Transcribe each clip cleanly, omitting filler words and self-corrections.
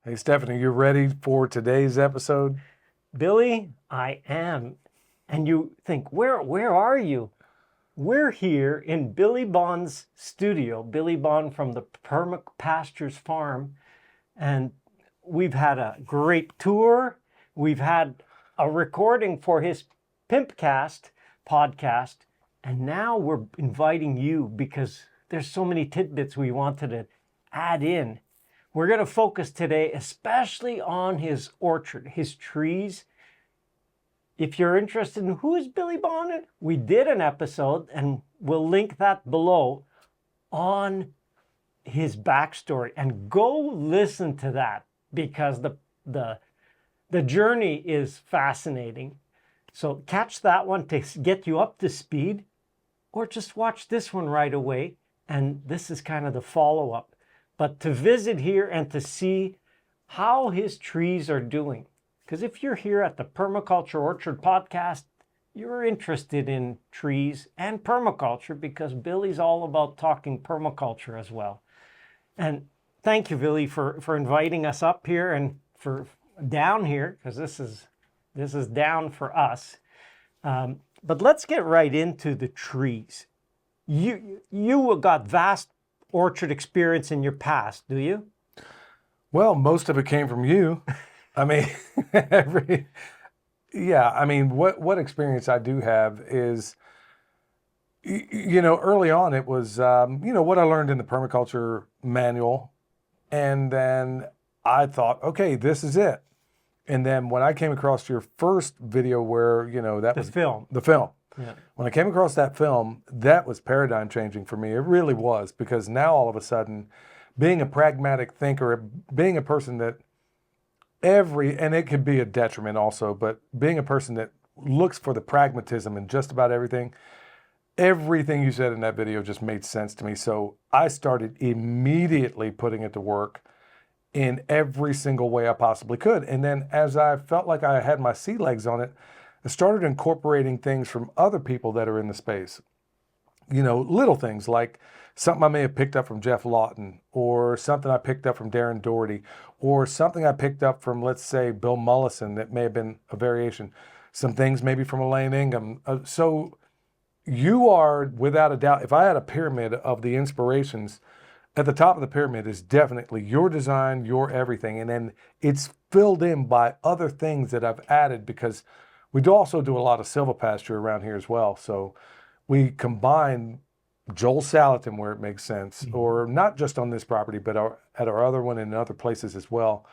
Hey, Stephanie, you ready for today's episode? Billy, I am. And you think, where are you? We're here in Billy Bond's studio, Billy Bond from the Perma Pastures Farm. And we've had a great tour. We've had a recording for his Pimpcast podcast. And now we're inviting you because there's so many tidbits we wanted to add in. We're going to focus today especially on his orchard, his trees. If you're interested in who is Billy Bond, we did an episode, and we'll link that below, on his backstory. And go listen to that because the journey is fascinating. So catch that one to get you up to speed, or just watch this one right away. And this is kind of the follow-up. But to visit here and to see how his trees are doing. Because if you're here at the Permaculture Orchard Podcast, you're interested in trees and permaculture, because Billy's all about talking permaculture as well. And thank you, Billy, for inviting us up here and for down here, because this is down for us. But let's get right into the trees. You got vast orchard experience in your past, do you? Well, most of it came from you. I mean, what experience I do have is, early on it was, what I learned in the permaculture manual. And then I thought, okay, this is it. And then when I came across your first video where, that was the film. Yeah. When I came across that film, that was paradigm changing for me. It really was, because now all of a sudden, being a pragmatic thinker, being a person that and it could be a detriment also, but being a person that looks for the pragmatism in just about everything you said in that video just made sense to me. So I started immediately putting it to work in every single way I possibly could. And then as I felt like I had my sea legs on it, I started incorporating things from other people that are in the space. Little things like something I may have picked up from Jeff Lawton, or something I picked up from Darren Doherty, or something I picked up from, let's say, Bill Mollison that may have been a variation. Some things maybe from Elaine Ingham. So you are, without a doubt, if I had a pyramid of the inspirations, at the top of the pyramid is definitely your design, your everything. And then it's filled in by other things that I've added, because we also do a lot of silvopasture around here as well. So we combine Joel Salatin where it makes sense, or not just on this property, but at our other one and in other places as well.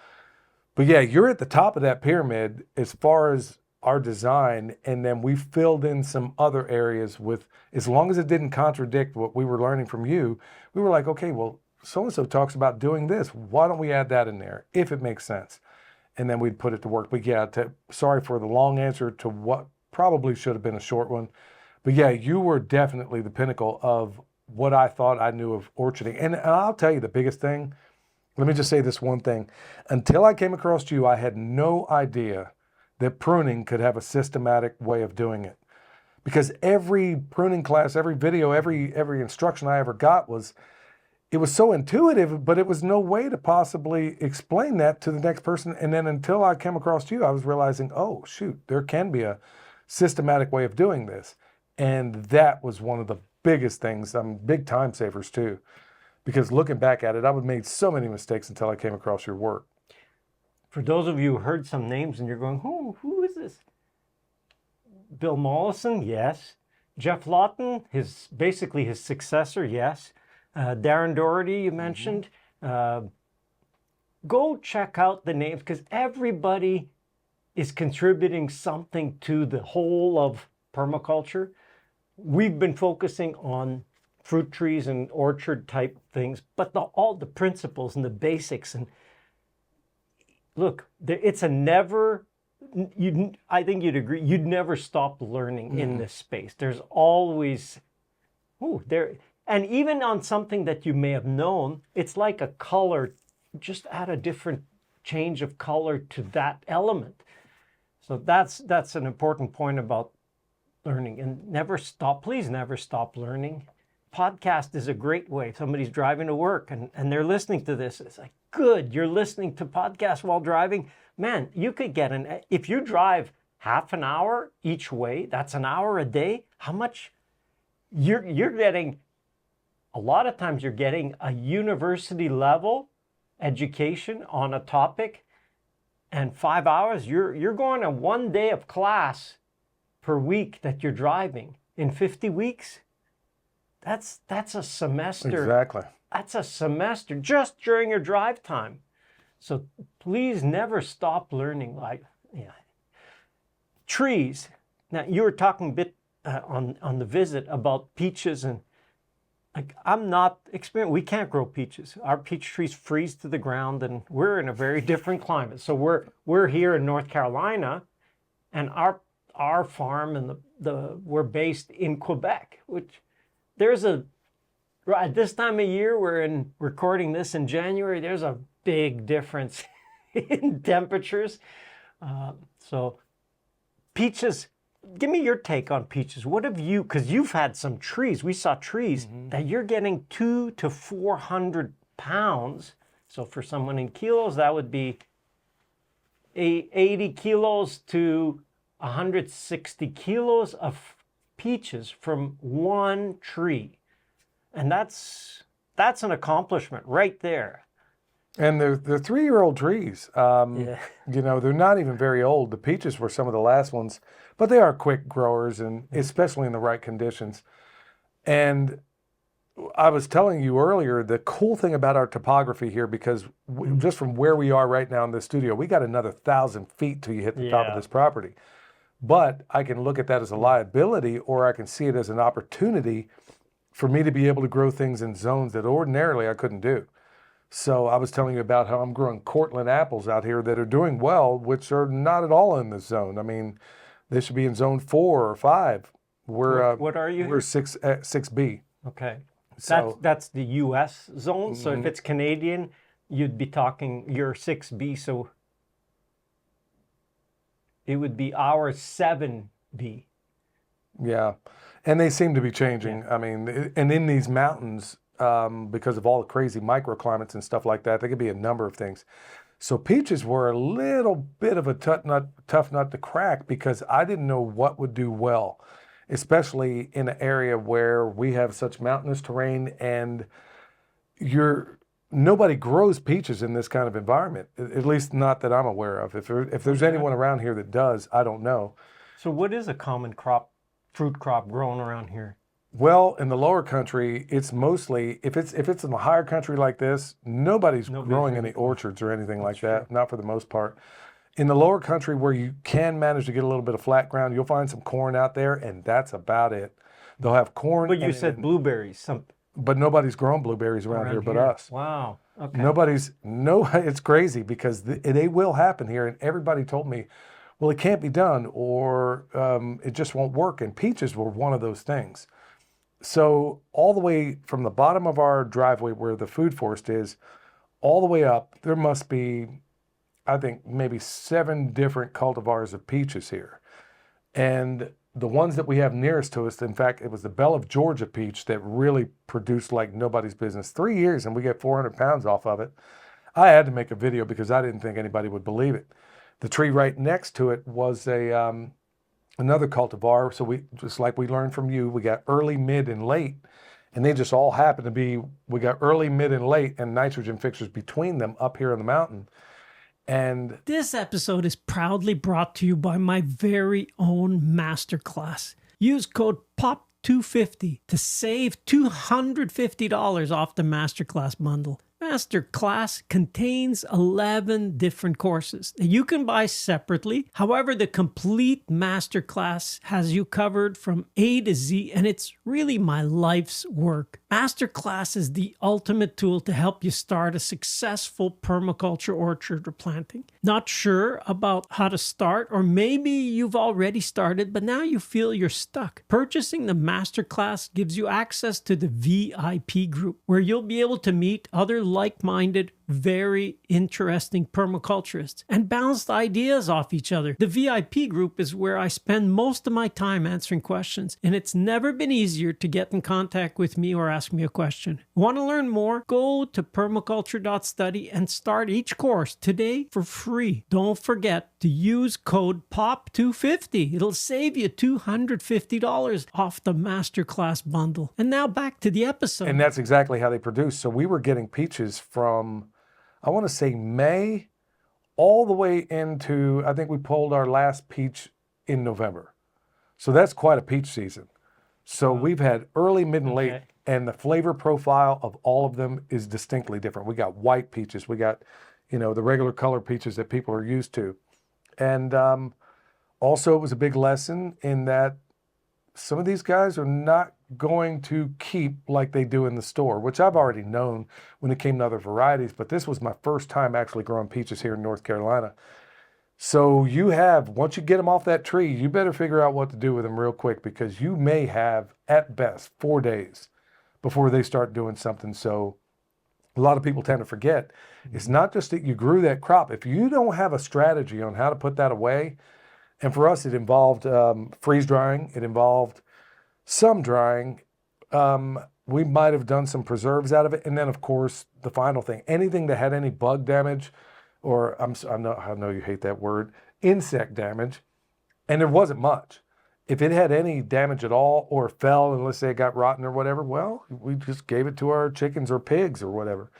But yeah, you're at the top of that pyramid as far as our design, and then we filled in some other areas with, as long as it didn't contradict what we were learning from you, we were like, okay, well, so-and-so talks about doing this. Why don't we add that in there if it makes sense? And then we'd put it to work. But yeah, sorry for the long answer to what probably should have been a short one. But yeah, you were definitely the pinnacle of what I thought I knew of orcharding. And I'll tell you the biggest thing, let me just say this one thing. Until I came across you, I had no idea that pruning could have a systematic way of doing it. Because every pruning class, every video, every instruction I ever got it was so intuitive, but it was no way to possibly explain that to the next person. And then until I came across you, I was realizing, oh, shoot, there can be a systematic way of doing this. And that was one of the biggest things, big time savers too. Because looking back at it, I would have made so many mistakes until I came across your work. For those of you who heard some names and you're going, who is this? Bill Mollison, yes. Jeff Lawton, basically his successor, yes. Darren Doherty, you mentioned. Go check out the names, because everybody is contributing something to the whole of permaculture. We've been focusing on fruit trees and orchard type things, but all the principles and the basics. And look, it's a never, I think you'd agree, you'd never stop learning in this space. There's always, and even on something that you may have known, it's like a color, just add a different change of color to that element. So that's an important point about learning. And please never stop learning. Podcast is a great way. Somebody's driving to work and they're listening to this. It's like, good. You're listening to podcasts while driving. Man, you could get if you drive half an hour each way, that's an hour a day. How much you're getting? A lot of times you're getting a university level education on a topic, and 5 hours, you're going to 1 day of class per week that you're driving. In 50 weeks, that's a semester. Exactly. That's a semester just during your drive time. So please never stop learning. Trees. Now, you were talking a bit on the visit about peaches, and I'm not experienced. We can't grow peaches. Our peach trees freeze to the ground, and we're in a very different climate. So we're here in North Carolina, and our farm and we're based in Quebec, which at this time of year, we're recording this in January, there's a big difference in temperatures. So peaches, give me your take on peaches. What have you, because you've had some trees, we saw trees that you're getting 200 to 400 pounds. So for someone in kilos, that would be 80 kilos to 160 kilos of peaches from one tree. And that's an accomplishment right there. And they're 3-year-old trees. Yeah. You know, they're not even very old. The peaches were some of the last ones, but they are quick growers, and especially in the right conditions. And I was telling you earlier, the cool thing about our topography here, because just from where we are right now in the studio, we got another 1,000 feet till you hit the top of this property. But I can look at that as a liability, or I can see it as an opportunity for me to be able to grow things in zones that ordinarily I couldn't do. So I was telling you about how I'm growing Cortland apples out here that are doing well, which are not at all in this zone. I mean, they should be in zone 4 or 5. What are you? We're 6B. Okay. So That's the U.S. zone. So if it's Canadian, you'd be talking your 6B. So it would be our 7B. yeah, and they seem to be changing. Yeah. I mean, and in these mountains, because of all the crazy microclimates and stuff like that, there could be a number of things. So peaches were a little bit of a tough nut to crack, because I didn't know what would do well, especially in an area where we have such mountainous terrain, and nobody grows peaches in this kind of environment, at least not that I'm aware of. If there's anyone around here that does, I don't know. So what is a common fruit crop grown around here? Well, in the lower country, it's mostly, if it's in a higher country like this, nobody's growing any orchards or anything like that, not for the most part. In the lower country, where you can manage to get a little bit of flat ground, you'll find some corn out there, and that's about it. They'll have corn. But you said blueberries. But nobody's growing blueberries around here but us. Wow. Okay. It's crazy, because they will happen here, and everybody told me, well, it can't be done, or it just won't work, and peaches were one of those things. So all the way from the bottom of our driveway where the food forest is, all the way up, there must be, I think, maybe 7 different cultivars of peaches here. And the ones that we have nearest to us, in fact, it was the Belle of Georgia peach that really produced like nobody's business. 3 years, and we get 400 pounds off of it. I had to make a video because I didn't think anybody would believe it. The tree right next to it was another cultivar. So we, just like we learned from you, we got early, mid, and late, and they just all happen to be, we got early, mid, and late, and nitrogen fixtures between them up here in the mountain. And this episode is proudly brought to you by my very own masterclass. Use code POP250 to save $250 off the masterclass bundle. Masterclass contains 11 different courses that you can buy separately. However, the complete masterclass has you covered from A to Z, and it's really my life's work. Masterclass is the ultimate tool to help you start a successful permaculture orchard replanting. Not sure about how to start, or maybe you've already started, but now you feel you're stuck. Purchasing the masterclass gives you access to the VIP group, where you'll be able to meet other like-minded, very interesting permaculturists and bounced ideas off each other. The VIP group is where I spend most of my time answering questions, and it's never been easier to get in contact with me or ask me a question. Want to learn more? Go to permaculture.study and start each course today for free. Don't forget to use code POP250. It'll save you $250 off the masterclass bundle. And now back to the episode. And that's exactly how they produce. So we were getting peaches from, I want to say May, all the way into, I think we pulled our last peach in November. So that's quite a peach season. So we've had early, mid, and late, and the flavor profile of all of them is distinctly different. We got white peaches. We got, the regular color peaches that people are used to. And also it was a big lesson in that some of these guys are not going to keep like they do in the store, which I've already known when it came to other varieties, but this was my first time actually growing peaches here in North Carolina. So once you get them off that tree, you better figure out what to do with them real quick, because you may have, at best, 4 days before they start doing something. So a lot of people tend to forget, it's not just that you grew that crop. If you don't have a strategy on how to put that away, and for us, it involved freeze drying. It involved some drying. We might have done some preserves out of it. And then, of course, the final thing, anything that had any bug damage, or I know you hate that word, insect damage, and there wasn't much. If it had any damage at all or fell, and let's say it got rotten or whatever, well, we just gave it to our chickens or pigs or whatever.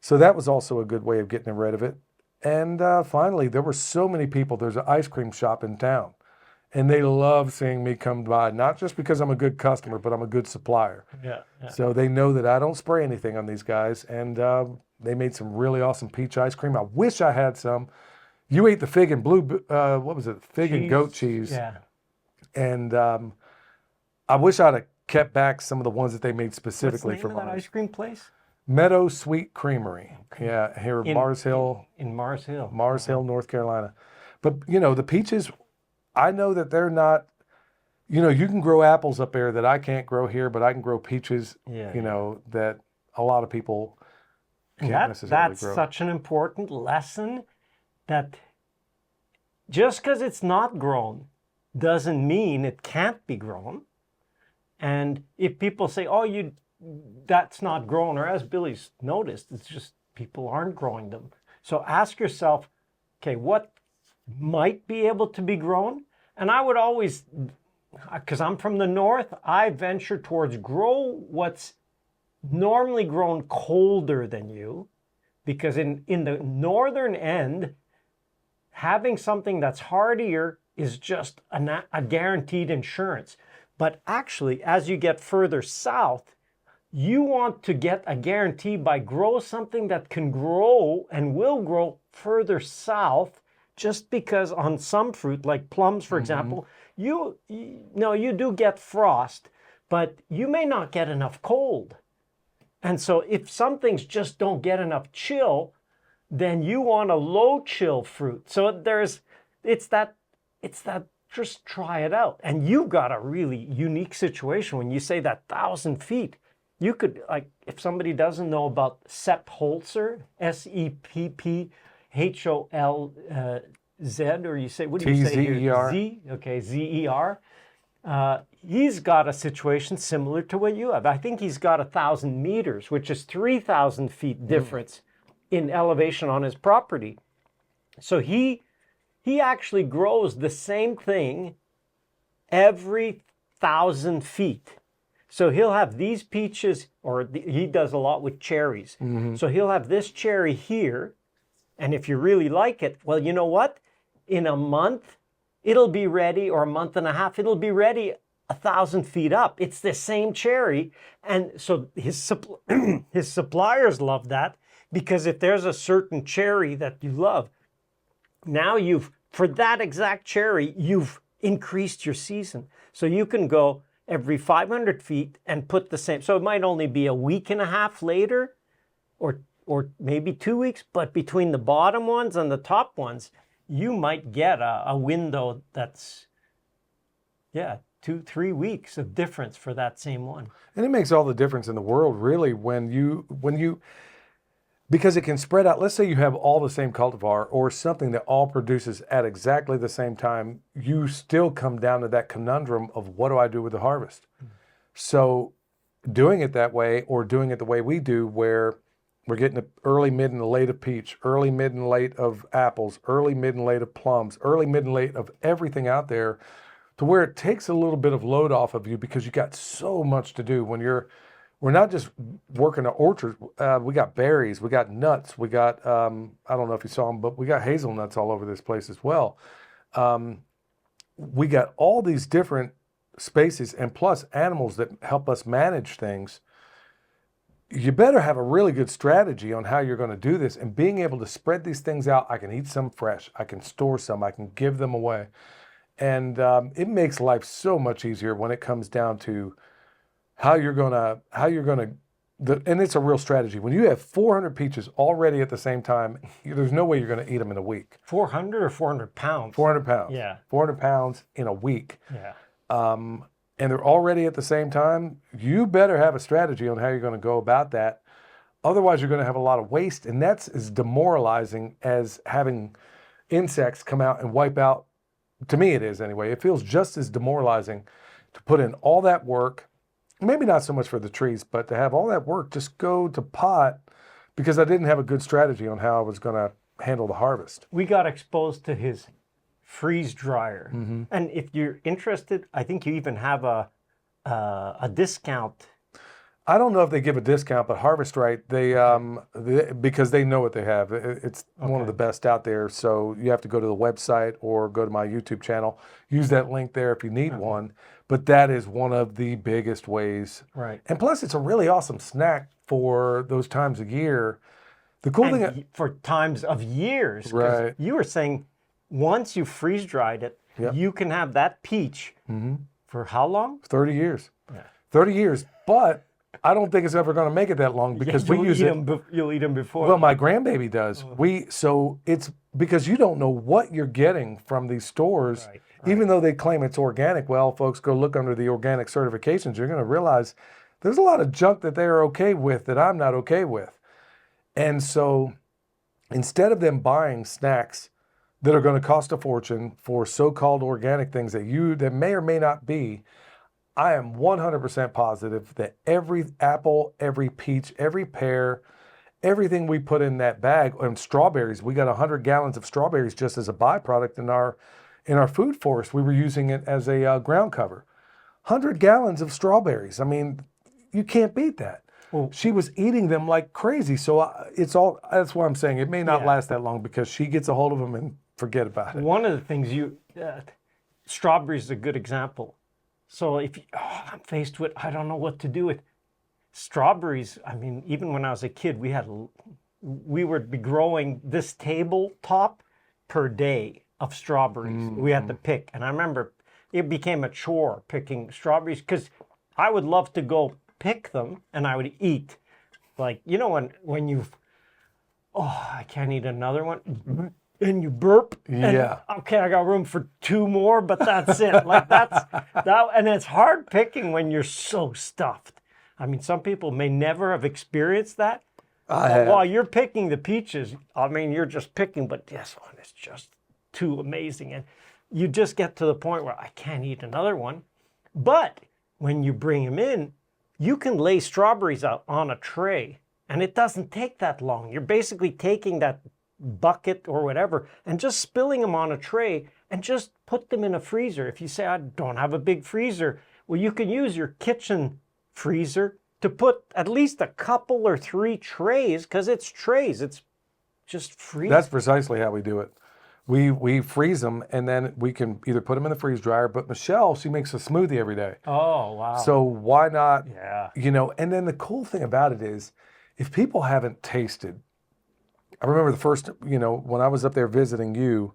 So that was also a good way of getting rid of it. And finally, there were so many people. There's an ice cream shop in town, and they love seeing me come by, not just because I'm a good customer, but I'm a good supplier. Yeah. So they know that I don't spray anything on these guys, and they made some really awesome peach ice cream. I wish I had some. You ate the fig and fig and goat cheese. Yeah. And I wish I'd have kept back some of the ones that they made specifically What's the for name of that mine. ice cream place? Meadow Sweet Creamery. Yeah, here in Mars Hill. In Mars Hill. Mars Hill, North Carolina. But, the peaches, I know that they're not, you can grow apples up there that I can't grow here, but I can grow peaches, that a lot of people can't necessarily that's grow. such an important lesson, that just because it's not grown doesn't mean it can't be grown. And if people say, that's not grown, or as Billy's noticed, it's just people aren't growing them. So ask yourself, okay, what might be able to be grown? And I would always, because I'm from the north, I venture towards grow what's normally grown colder than you, because in the northern end, having something that's hardier is just a guaranteed insurance. But actually, as you get further south, you want to get a guarantee by grow something that can grow and will grow further south, just because on some fruit, like plums, for example, you do get frost, but you may not get enough cold. And so if some things just don't get enough chill, then you want a low chill fruit. So it's that just try it out. And you've got a really unique situation when you say that 1,000 feet. You could, if somebody doesn't know about Sepp Holzer, Seppholz, or you say, what do you say here? T-Z-E-R. Z? Okay, Z-E-R. He's got a situation similar to what you have. I think he's got 1,000 meters, which is 3,000 feet difference in elevation on his property. So he actually grows the same thing every 1,000 feet. So he'll have these peaches, he does a lot with cherries. So he'll have this cherry here, and if you really like it, well, you know what? In a month, it'll be ready, or a month and a half, it'll be ready 1,000 feet up. It's the same cherry. And so his suppliers love that, because if there's a certain cherry that you love, now for that exact cherry, you've increased your season. So you can go every 500 feet and put the same. So it might only be a week and a half later, or maybe 2 weeks, but between the bottom ones and the top ones, you might get a window that's, 2-3 weeks of difference for that same one. And it makes all the difference in the world, really, when you because it can spread out. Let's say you have all the same cultivar or something that all produces at exactly the same time. You still come down to that conundrum of what do I do with the harvest? So doing it that way, or doing it the way we do, where we're getting the early, mid, and late of peach, early, mid, and late of apples, early, mid, and late of plums, early, mid, and late of everything out there, to where it takes a little bit of load off of you because you got so much to do when we're not just working an orchard. We got berries, we got nuts, we got, I don't know if you saw them, but we got hazelnuts all over this place as well. We got all these different spaces, and plus animals that help us manage things. You better have a really good strategy on how you're going to do this, and being able to spread these things out. I can eat some fresh, I can store some, I can give them away. And it makes life so much easier when it comes down to how you're gonna, and it's a real strategy. When you have 400 peaches already at the same time, there's no way you're gonna eat them in a week. 400 or 400 pounds? 400 pounds. Yeah. 400 pounds in a week. Yeah. And they're already at the same time. You better have a strategy on how you're gonna go about that. Otherwise, you're gonna have a lot of waste, and that's as demoralizing as having insects come out and wipe out. To me, it is anyway. It feels just as demoralizing to put in all that work. Maybe not so much for the trees, but to have all that work just go to pot because I didn't have a good strategy on how I was going to handle the harvest. We got exposed to his freeze dryer. Mm-hmm. And if you're interested, I think you even have a discount. I don't know if they give a discount, but Harvest Right, they because they know what they have. It's one of the best out there. So you have to go to the website or go to my YouTube channel. Use that link there if you need one. But that is one of the biggest ways. Right. And plus, it's a really awesome snack for those times of year. The cool thing for times of years. 'Cause Right. you were saying once you freeze dried it, you can have that peach for how long? 30 years. Yeah. 30 years. But I don't think it's ever going to make it that long because we use it. You'll eat them before. Well, my grandbaby does. So it's because you don't know what you're getting from these stores, even though they claim it's organic. Well, folks, go look under the organic certifications. You're going to realize there's a lot of junk that they are okay with that I'm not okay with. And so instead of them buying snacks that are going to cost a fortune for so-called organic things that may or may not be, I am 100% positive that every apple, every peach, every pear, everything we put in that bag, and strawberries, we got 100 gallons of strawberries just as a byproduct in our food forest. We were using it as a ground cover. 100 gallons of strawberries. I mean, you can't beat that. Well, she was eating them like crazy. So that's why I'm saying it may not last that long because she gets a hold of them and forget about it. One of the things strawberries is a good example. So if I'm faced with, I don't know what to do with strawberries. I mean, even when I was a kid, we would be growing this tabletop per day of strawberries. We had to pick. And I remember it became a chore picking strawberries because I would love to go pick them and I would eat. Like, you know, when you, I can't eat another one. And you burp. And, okay, I got room for 2 more, but that's it. Like and it's hard picking when you're so stuffed. I mean, some people may never have experienced that. While you're picking the peaches, I mean, you're just picking, but this one is just too amazing. And you just get to the point where I can't eat another one. But when you bring them in, you can lay strawberries out on a tray, and it doesn't take that long. You're basically taking that bucket or whatever and just spilling them on a tray and just put them in a freezer. If you say, I don't have a big freezer, well, you can use your kitchen freezer to put at least a couple or 3 trays, because it's trays. It's just freeze. That's precisely how we do it. We freeze them, and then we can either put them in the freeze dryer, but Michelle, she makes a smoothie every day. Oh, wow. So why not, Yeah. And then the cool thing about it is, if people haven't tasted, I remember the first, when I was up there visiting you,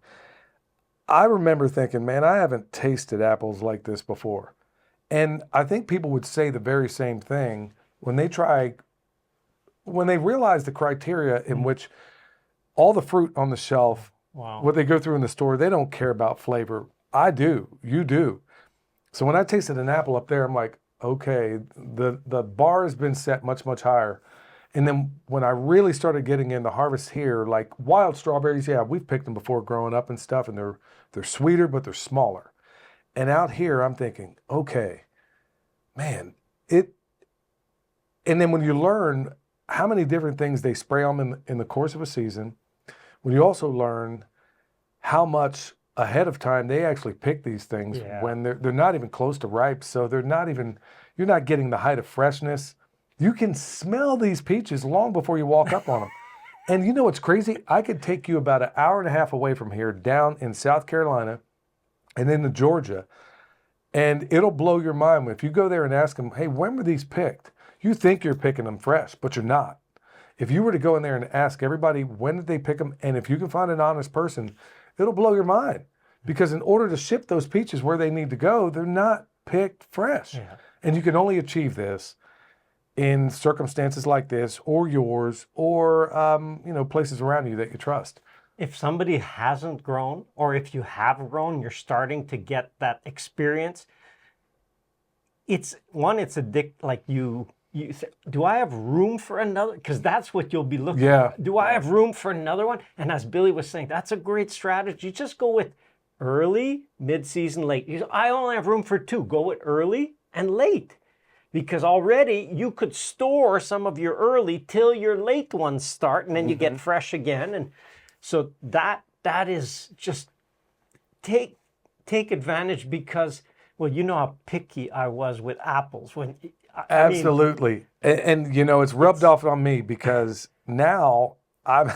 I remember thinking, man, I haven't tasted apples like this before. And I think people would say the very same thing when they realize the criteria in which all the fruit on the shelf, what they go through in the store, they don't care about flavor. I do. You do. So when I tasted an apple up there, I'm like, okay, the bar has been set much, much higher. And then when I really started getting into harvest here, like wild strawberries, yeah, we've picked them before growing up and stuff, and they're sweeter, but they're smaller. And out here, I'm thinking, okay, man, and then when you learn how many different things they spray on in the course of a season, when you also learn how much ahead of time they actually pick these things when they're not even close to ripe, so you're not getting the height of freshness. You can smell these peaches long before you walk up on them. And you know what's crazy? I could take you about an hour and a half away from here down in South Carolina and into Georgia, and it'll blow your mind if you go there and ask them, hey, when were these picked? You think you're picking them fresh, but you're not. If you were to go in there and ask everybody when did they pick them, and if you can find an honest person, it'll blow your mind. Because in order to ship those peaches where they need to go, they're not picked fresh. Yeah. And you can only achieve this in circumstances like this, or yours, or places around you that you trust. If somebody hasn't grown, or if you have grown, you're starting to get that experience. It's like you say, do I have room for another? Because that's what you'll be looking at. Do I have room for another one? And as Billy was saying, that's a great strategy. Just go with early, mid-season, late. I only have room for 2. Go with early and late. Because already you could store some of your early till your late ones start, and then you get fresh again. And so that is just take advantage, because, well, you know how picky I was with apples. Absolutely. And it's rubbed off on me, because now I'm...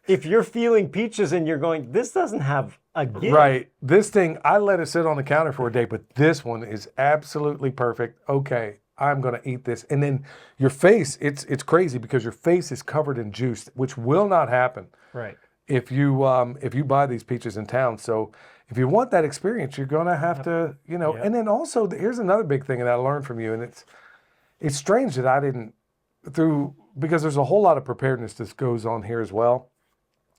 If you're feeling peaches and you're going, this doesn't have a gift. Right. This thing, I let it sit on the counter for a day, but this one is absolutely perfect. Okay, I'm going to eat this. And then your face, it's crazy, because your face is covered in juice, which will not happen. Right. If you buy these peaches in town. So if you want that experience, you're going to have to, and then also here's another big thing that I learned from you. And it's strange that I didn't because there's a whole lot of preparedness that goes on here as well.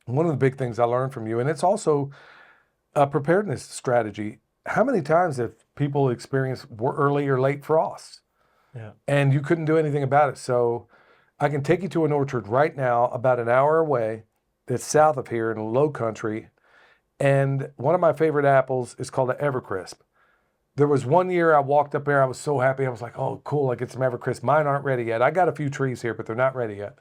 One of the big things I learned from you, and it's also a preparedness strategy. How many times have people experienced early or late frosts? Yeah. And you couldn't do anything about it. So I can take you to an orchard right now about an hour away that's south of here in low country. And one of my favorite apples is called an Evercrisp. There was one year I walked up there, I was so happy. I was like, oh, cool, I get some Evercrisp. Mine aren't ready yet. I got a few trees here, but they're not ready yet.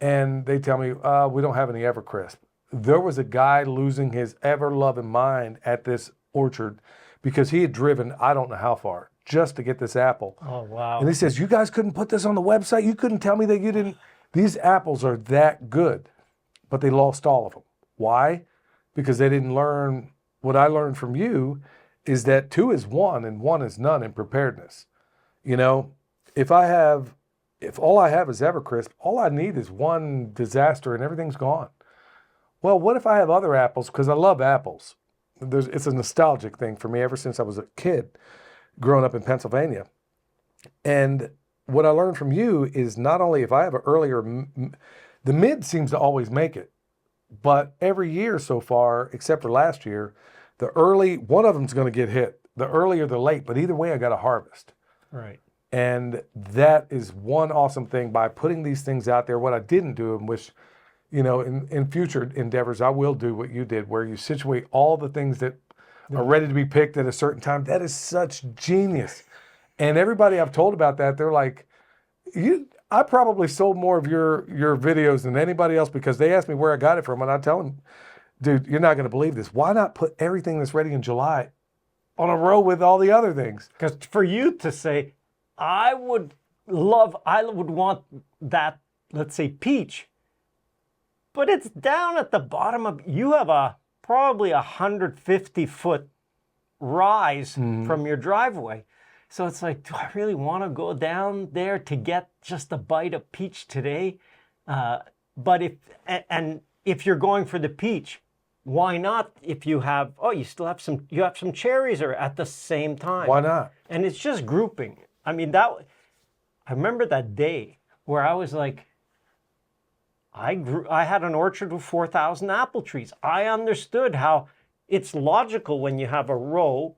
And they tell me, we don't have any Evercrisp. There was a guy losing his ever-loving mind at this orchard because he had driven I don't know how far just to get this apple. Oh, wow. And he says, you guys couldn't put this on the website? You couldn't tell me that you didn't? These apples are that good, but they lost all of them. Why? Because they didn't learn. What I learned from you is that 2 is 1 and 1 is none in preparedness. If all I have is Evercrisp, all I need is one disaster and everything's gone. Well, what if I have other apples? Because I love apples. It's a nostalgic thing for me ever since I was a kid growing up in Pennsylvania. And what I learned from you is not only if I have an earlier, the mid seems to always make it, but every year so far, except for last year, the early, one of them's going to get hit, the early or the late, but either way I got to harvest. Right. And that is one awesome thing by putting these things out there. What I didn't do, and which, in future endeavors, I will do what you did, where you situate all the things that are ready to be picked at a certain time. That is such genius. And everybody I've told about that, they're like, I probably sold more of your videos than anybody else, because they ask me where I got it from, and I tell them, dude, you're not going to believe this. Why not put everything that's ready in July on a row with all the other things? Because for you to say, I would want that, let's say, peach, but it's down at the bottom of, you have probably 150-foot rise from your driveway. So it's like, do I really want to go down there to get just a bite of peach today? But if you're going for the peach, why not? If you have, you have some cherries or at the same time. Why not? And it's just grouping. I mean, I remember that day where I was like, I had an orchard with 4,000 apple trees. I understood how it's logical when you have a row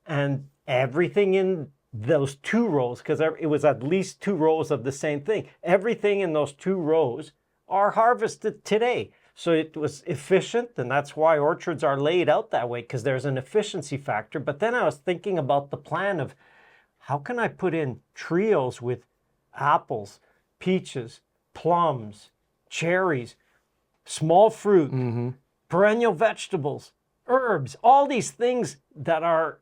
and everything in those 2 rows, because it was at least 2 rows of the same thing. Everything in those 2 rows are harvested today. So it was efficient, and that's why orchards are laid out that way, because there's an efficiency factor. But then I was thinking about the plan of how can I put in trios with apples, peaches, plums, cherries, small fruit, perennial vegetables, herbs, all these things that are,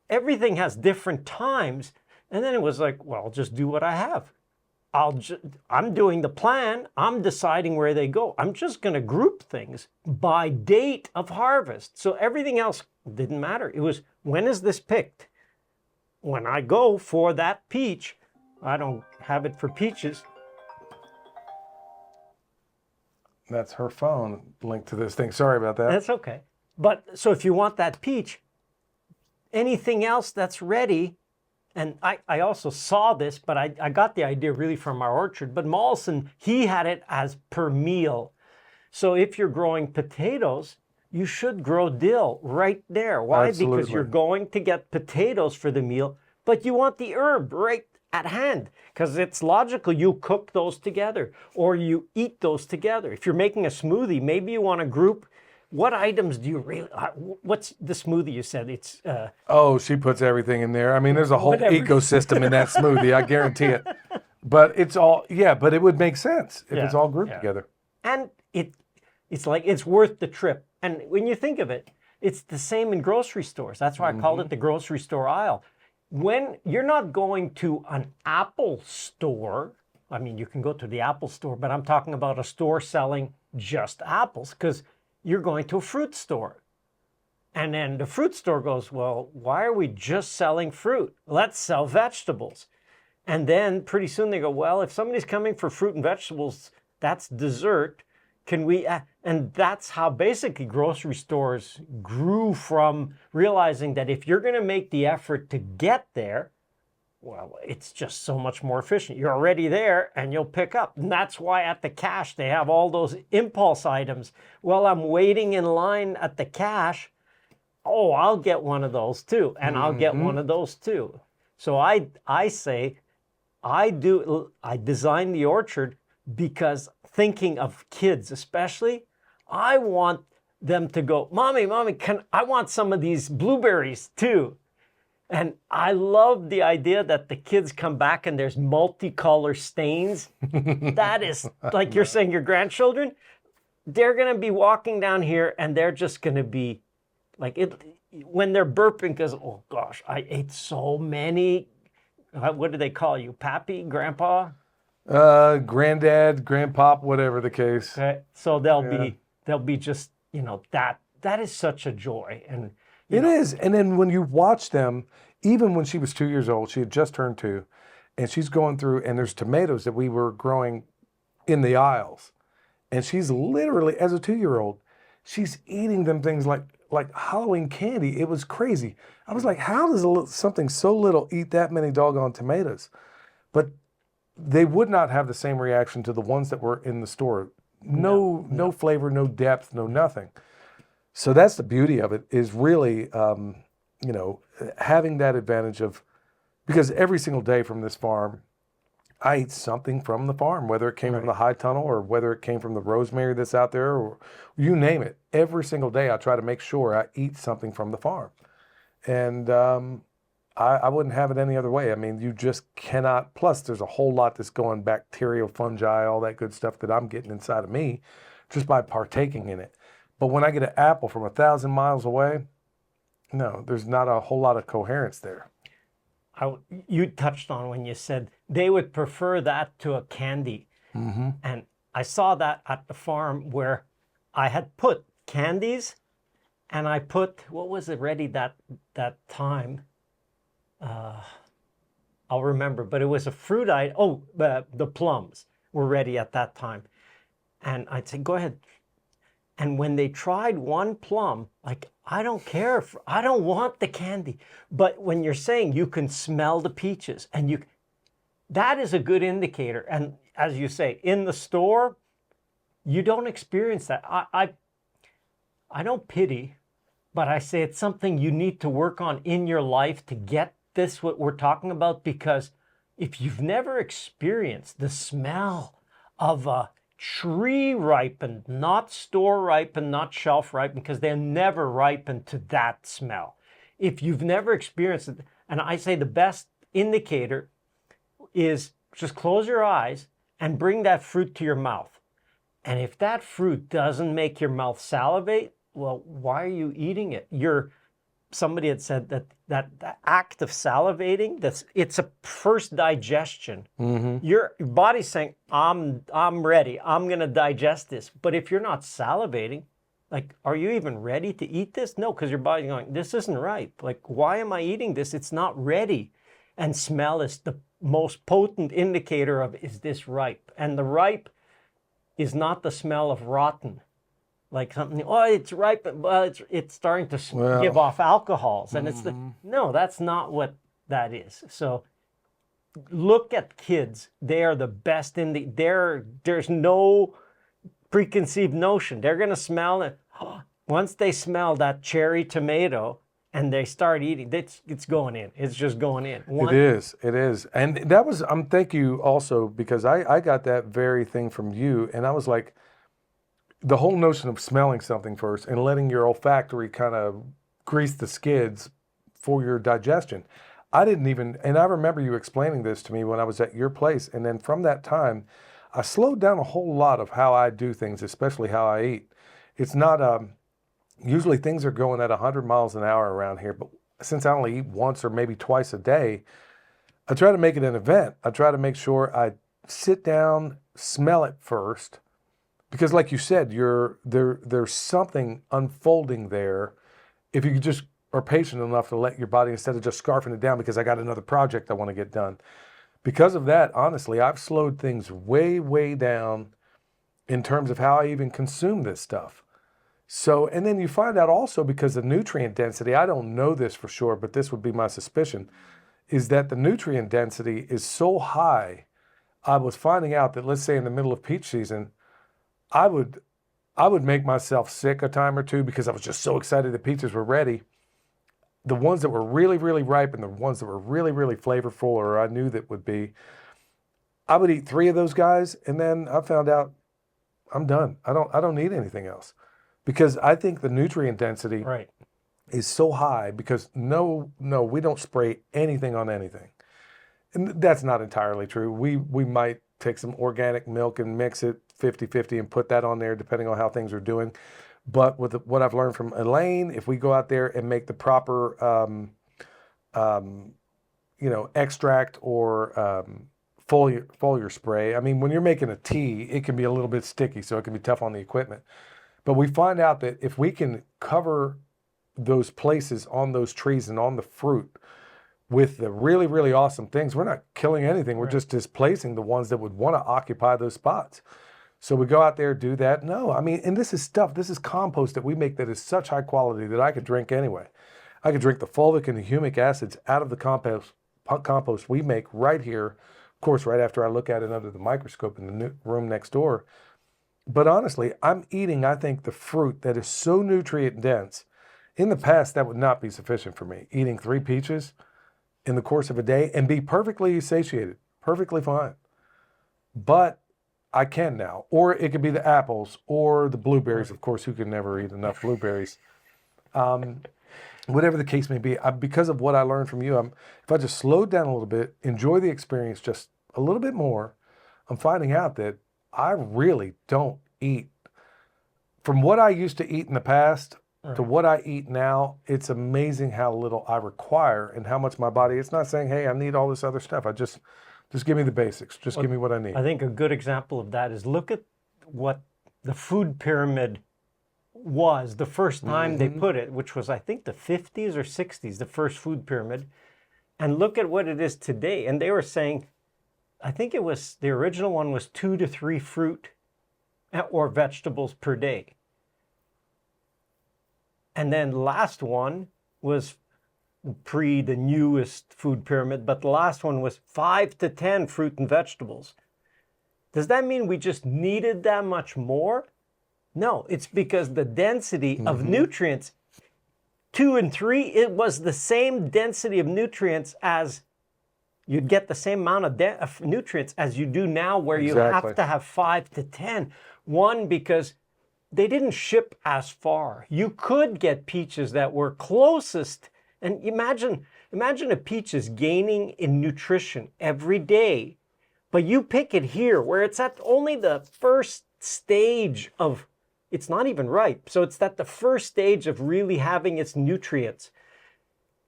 everything has different times. And then it was like, well, I'll just do what I have. I'm doing the plan. I'm deciding where they go. I'm just going to group things by date of harvest. So everything else didn't matter. It was, when is this picked? When I go for that peach, I don't have it for peaches. That's her phone linked to this thing. Sorry about that. That's okay. But so if you want that peach, anything else that's ready, and I also saw this, but I got the idea really from our orchard, but Mollison, he had it as per meal. So if you're growing potatoes, you should grow dill right there. Why? Absolutely. Because you're going to get potatoes for the meal, but you want the herb right at hand, because it's logical you cook those together or you eat those together. If you're making a smoothie, maybe you want to group. What items do you really, what's the smoothie you said? It's Oh, she puts everything in there. I mean, there's a whole Whatever. ecosystem in that smoothie, I guarantee it. But it's all, yeah, but it would make sense if it's Yeah, all grouped yeah. together. And it's like, it's worth the trip. And when you think of it, it's the same in grocery stores. That's why I called it the grocery store aisle. When you're not going to an Apple store, I mean, you can go to the Apple store, but I'm talking about a store selling just apples, because you're going to a fruit store. And then the fruit store goes, well, why are we just selling fruit? Let's sell vegetables. And then pretty soon they go, well, if somebody's coming for fruit and vegetables, that's dessert. Can we, and that's how basically grocery stores grew, from realizing that if you're going to make the effort to get there, well, it's just so much more efficient. You're already there and you'll pick up. And that's why at the cash, they have all those impulse items. Well, I'm waiting in line at the cash. Oh, I'll get one of those too. And I'll get one of those too. So I say, I design the orchard because, thinking of kids especially, I want them to go, Mommy, I want some of these blueberries too. And I love the idea that the kids come back and there's multicolor stains. That is, like you're saying, your grandchildren, they're going to be walking down here and they're just going to be like, it when they're burping, because, oh gosh, I ate so many. What do they call you? Pappy? Grandpa? Granddad, grandpop, whatever the case. Okay. So they'll be just, that is such a joy. And It is. And then when you watch them, even when she was 2 years old, she had just turned 2, and she's going through, and there's tomatoes that we were growing in the aisles. And she's literally, as a 2-year-old, she's eating them things like Halloween candy. It was crazy. I was like, how does something so little eat that many doggone tomatoes? But they would not have the same reaction to the ones that were in the store. No flavor, no depth, no nothing. So that's the beauty of it, is really, having that advantage of, because every single day from this farm, I eat something from the farm, whether it came from the high tunnel or whether it came from the rosemary that's out there, or you name it. Every single day I try to make sure I eat something from the farm. And I wouldn't have it any other way. I mean, you just cannot. Plus, there's a whole lot that's going, bacterial, fungi, all that good stuff that I'm getting inside of me just by partaking in it. But when I get an apple from 1,000 miles away, no, there's not a whole lot of coherence there. You touched on when you said they would prefer that to a candy. Mm-hmm. And I saw that at the farm where I had put candies, and I put, what was it ready that time? I'll remember, but it was a fruit item. Oh, the plums were ready at that time. And I'd say, go ahead. And when they tried one plum, like, I don't care, I don't want the candy. But when you're saying you can smell the peaches, and that is a good indicator. And as you say, in the store, you don't experience that. I don't pity, but I say it's something you need to work on in your life to get this what we're talking about? Because if you've never experienced the smell of a tree ripened, not store ripened, not shelf ripened, because they're never ripened to that smell. If you've never experienced it, and I say the best indicator is just close your eyes and bring that fruit to your mouth. And if that fruit doesn't make your mouth salivate, well, why are you eating it? Somebody had said that the act of salivating, it's a first digestion. Your body's saying, I'm ready. I'm going to digest this. But if you're not salivating, like, are you even ready to eat this? No, because your body's going, this isn't ripe. Like, why am I eating this? It's not ready. And smell is the most potent indicator of, is this ripe? And the ripe is not the smell of rotten. Like something, oh, it's ripe, well, it's starting to give off alcohols. And it's no, that's not what that is. So look at kids. They are the best there's no preconceived notion. They're going to smell it. Once they smell that cherry tomato and they start eating, it's going in. It's just going in. It is. And that was, thank you also, because I got that very thing from you. And I was like, the whole notion of smelling something first and letting your olfactory kind of grease the skids for your digestion. I didn't even, and I remember you explaining this to me when I was at your place. And then from that time, I slowed down a whole lot of how I do things, especially how I eat. It's not, usually things are going at 100 miles an hour around here, but since I only eat once or maybe twice a day, I try to make it an event. I try to make sure I sit down, smell it first, because like you said, there's something unfolding there. If you just are patient enough to let your body, instead of just scarfing it down because I got another project I want to get done. Because of that, honestly, I've slowed things way, way down in terms of how I even consume this stuff. So, and then you find out also, because the nutrient density, I don't know this for sure, but this would be my suspicion, is that the nutrient density is so high. I was finding out that, let's say in the middle of peach season, I would make myself sick a time or two because I was just so excited the peaches were ready. The ones that were really, really ripe and the ones that were really, really flavorful, or I knew that would be, I would eat 3 of those guys, and then I found out I'm done. I don't need anything else, because I think the nutrient density is so high, because no, we don't spray anything on anything. And that's not entirely true. We might take some organic milk and mix it 50-50 and put that on there depending on how things are doing. But with what I've learned from Elaine, if we go out there and make the proper extract or foliar spray, I mean, when you're making a tea, it can be a little bit sticky, so it can be tough on the equipment. But we find out that if we can cover those places on those trees and on the fruit with the really, really awesome things, we're not killing anything. We're just displacing the ones that would want to occupy those spots. So we go out there, do that. No, I mean, and this is compost that we make that is such high quality that I could drink anyway. I could drink the fulvic and the humic acids out of the compost we make right here. Of course, right after I look at it under the microscope in the room next door. But honestly, I'm eating, I think, the fruit that is so nutrient dense. In the past, that would not be sufficient for me. Eating 3 peaches in the course of a day and be perfectly satiated, perfectly fine. But I can now. Or it could be the apples or the blueberries. Of course, who can never eat enough blueberries? Whatever the case may be, because of what I learned from you, if I just slowed down a little bit, enjoy the experience just a little bit more, I'm finding out that I really don't eat. From what I used to eat in the past to what I eat now, it's amazing how little I require and how much my body, it's not saying, hey, I need all this other stuff. Just give me the basics. Just give me what I need. I think a good example of that is look at what the food pyramid was the first time they put it, which was, I think, the 50s or 60s, the first food pyramid. And look at what it is today. And they were saying, I think it was, the original one was 2 to 3 fruit or vegetables per day. And then the last one was the newest food pyramid, but the last one was 5 to 10 fruit and vegetables. Does that mean we just needed that much more? No, it's because the density of nutrients 2 and 3, it was the same density of nutrients as you'd get the same amount of nutrients as you do now, where you have to have 5 to 10. One, because they didn't ship as far. You could get peaches that were closest. And imagine a peach is gaining in nutrition every day, but you pick it here where it's at only the first stage of, it's not even ripe. So it's at the first stage of really having its nutrients.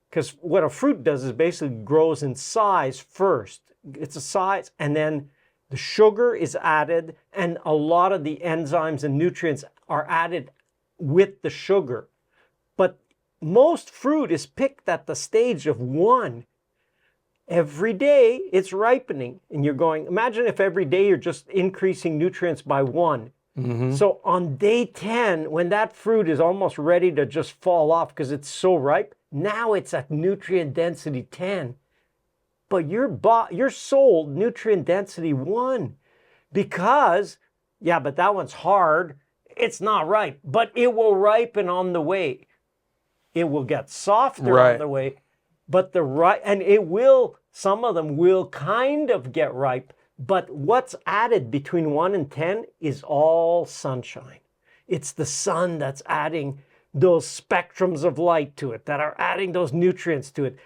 Because what a fruit does is basically grows in size first. It's a size, and then the sugar is added, and a lot of the enzymes and nutrients are added with the sugar. But most fruit is picked at the stage of 1. Every day it's ripening, and you're going, imagine if every day you're just increasing nutrients by 1. So on day 10, when that fruit is almost ready to just fall off because it's so ripe, now it's at nutrient density 10. But you're sold nutrient density 1 because, yeah, but that one's hard. It's not ripe, but it will ripen on the way. It will get softer on the way, but and it will, some of them will kind of get ripe. But what's added between 1 and 10 is all sunshine. It's the sun that's adding those spectrums of light to it, that are adding those nutrients to it.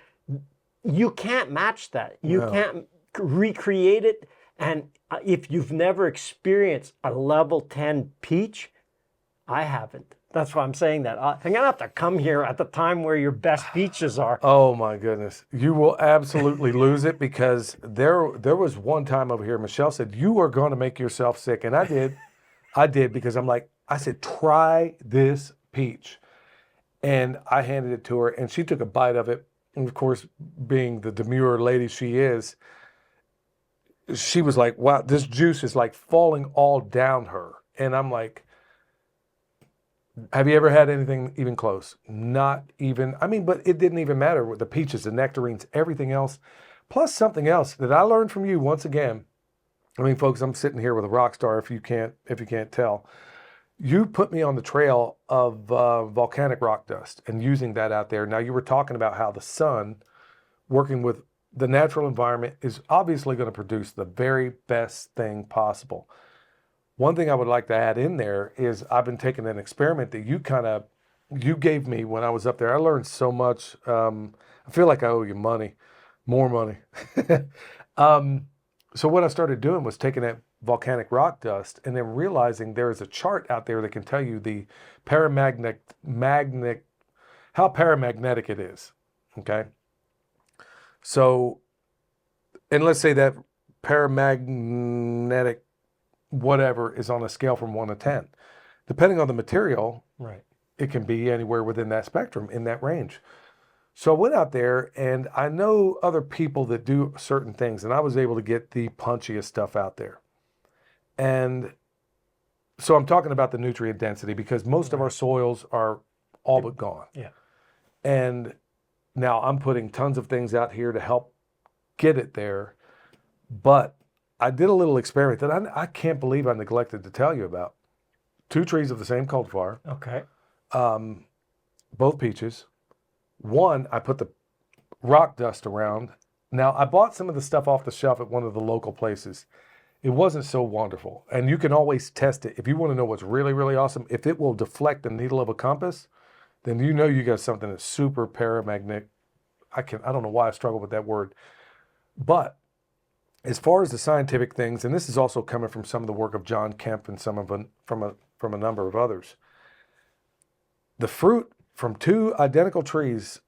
You can't match that. You can't recreate it. And if you've never experienced a level 10 peach, I haven't. That's why I'm saying that. I'm going to have to come here at the time where your best peaches are. Oh my goodness. You will absolutely lose it, because there was one time over here, Michelle said, you are going to make yourself sick. And I did. I did, because I said, try this peach. And I handed it to her, and she took a bite of it. And of course, being the demure lady she is, she was like, wow, this juice is like falling all down her. And I'm like, have you ever had anything even close? Not even, but it didn't even matter with the peaches, the nectarines, everything else. Plus something else that I learned from you once again. Folks, I'm sitting here with a rock star, if you can't tell. You put me on the trail of volcanic rock dust and using that out there. Now, you were talking about how the sun, working with the natural environment, is obviously going to produce the very best thing possible. One thing I would like to add in there is I've been taking an experiment that you gave me when I was up there. I learned so much. I feel like I owe you money, more money. So what I started doing was taking that volcanic rock dust and then realizing there is a chart out there that can tell you the how paramagnetic it is. Okay. So, and let's say that paramagnetic whatever is on a scale from 1 to 10. Depending on the material, it can be anywhere within that spectrum, in that range. So I went out there, and I know other people that do certain things, and I was able to get the punchiest stuff out there. And so I'm talking about the nutrient density, because most of our soils are all but gone. Yeah. And now I'm putting tons of things out here to help get it there. But I did a little experiment that I can't believe I neglected to tell you about. 2 trees of the same cultivar. Okay. Both peaches. One, I put the rock dust around. Now, I bought some of the stuff off the shelf at one of the local places. It wasn't so wonderful. And you can always test it. If you want to know what's really, really awesome, if it will deflect the needle of a compass, then you know you got something that's super paramagnetic. I don't know why I struggle with that word. But as far as the scientific things, and this is also coming from some of the work of John Kemp and some of them from a number of others, the fruit from 2 identical trees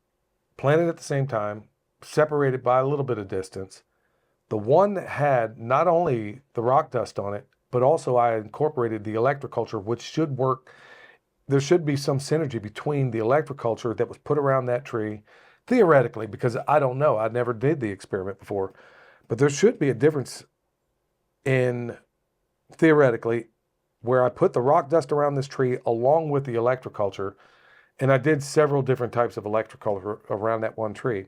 planted at the same time, separated by a little bit of distance, the one that had not only the rock dust on it, but also I incorporated the electroculture, which should work. There should be some synergy between the electroculture that was put around that tree, theoretically, because I don't know. I never did the experiment before. But there should be a difference in, theoretically, where I put the rock dust around this tree along with the electroculture, and I did several different types of electroculture around that one tree,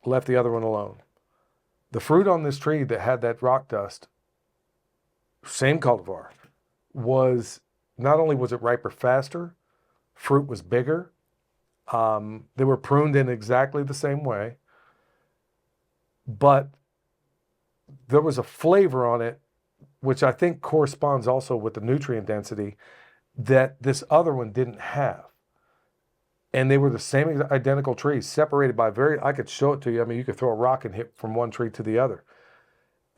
left the other one alone. The fruit on this tree that had that rock dust, same cultivar, was, not only was it riper faster, fruit was bigger, They were pruned in exactly the same way, but there was a flavor on it, which I think corresponds also with the nutrient density that this other one didn't have. And they were the same identical trees, separated by I could show it to you. I mean, you could throw a rock and hit from one tree to the other.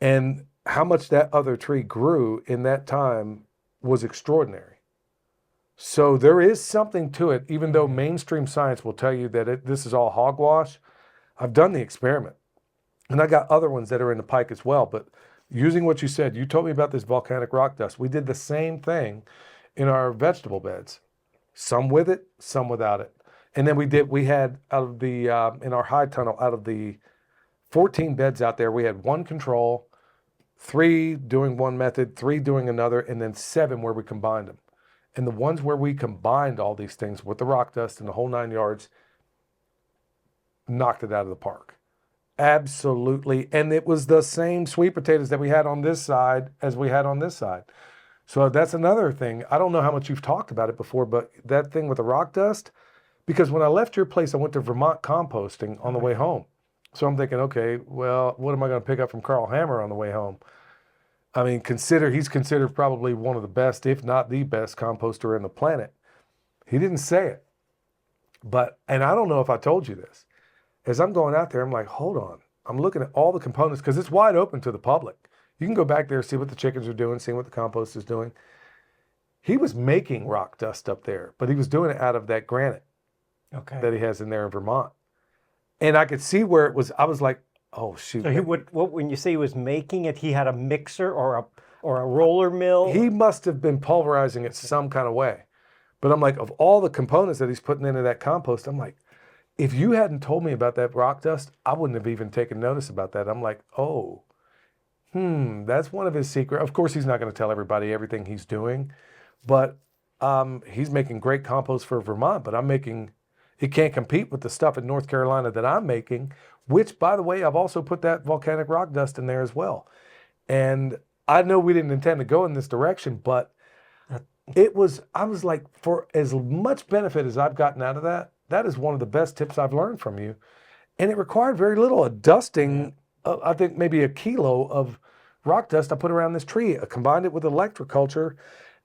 And how much that other tree grew in that time was extraordinary. So there is something to it, even though mainstream science will tell you that this is all hogwash. I've done the experiment. And I got other ones that are in the pike as well. But using what you said, you told me about this volcanic rock dust. We did the same thing in our vegetable beds. Some with it, some without it. And then we had out of the, in our high tunnel, out of the 14 beds out there, we had 1 control, 3 doing one method, 3 doing another, and then 7 where we combined them. And the ones where we combined all these things with the rock dust and the whole 9 yards, knocked it out of the park. Absolutely. And it was the same sweet potatoes that we had on this side as we had on this side. So that's another thing. I don't know how much you've talked about it before, but that thing with the rock dust, because when I left your place, I went to Vermont composting on the way home. So I'm thinking, okay, well, what am I going to pick up from Carl Hammer on the way home? I mean, he's considered probably one of the best, if not the best, composter in the planet. He didn't say it. And I don't know if I told you this. As I'm going out there, I'm like, hold on. I'm looking at all the components because it's wide open to the public. You can go back there, see what the chickens are doing, see what the compost is doing. He was making rock dust up there, but he was doing it out of that granite that he has in there in Vermont. And I could see where it was. I was like, oh, shoot. So when you say he was making it, he had a mixer or a roller mill? He must have been pulverizing it some kind of way. But I'm like, of all the components that he's putting into that compost, I'm like, if you hadn't told me about that rock dust, I wouldn't have even taken notice about that. I'm like, oh, that's one of his secrets. Of course, he's not going to tell everybody everything he's doing, but he's making great compost for Vermont, but it can't compete with the stuff in North Carolina that I'm making, which, by the way, I've also put that volcanic rock dust in there as well. And I know we didn't intend to go in this direction, but I was like, for as much benefit as I've gotten out of that, that is one of the best tips I've learned from you. And it required very little, a dusting, I think maybe a kilo of rock dust I put around this tree. I combined it with electroculture.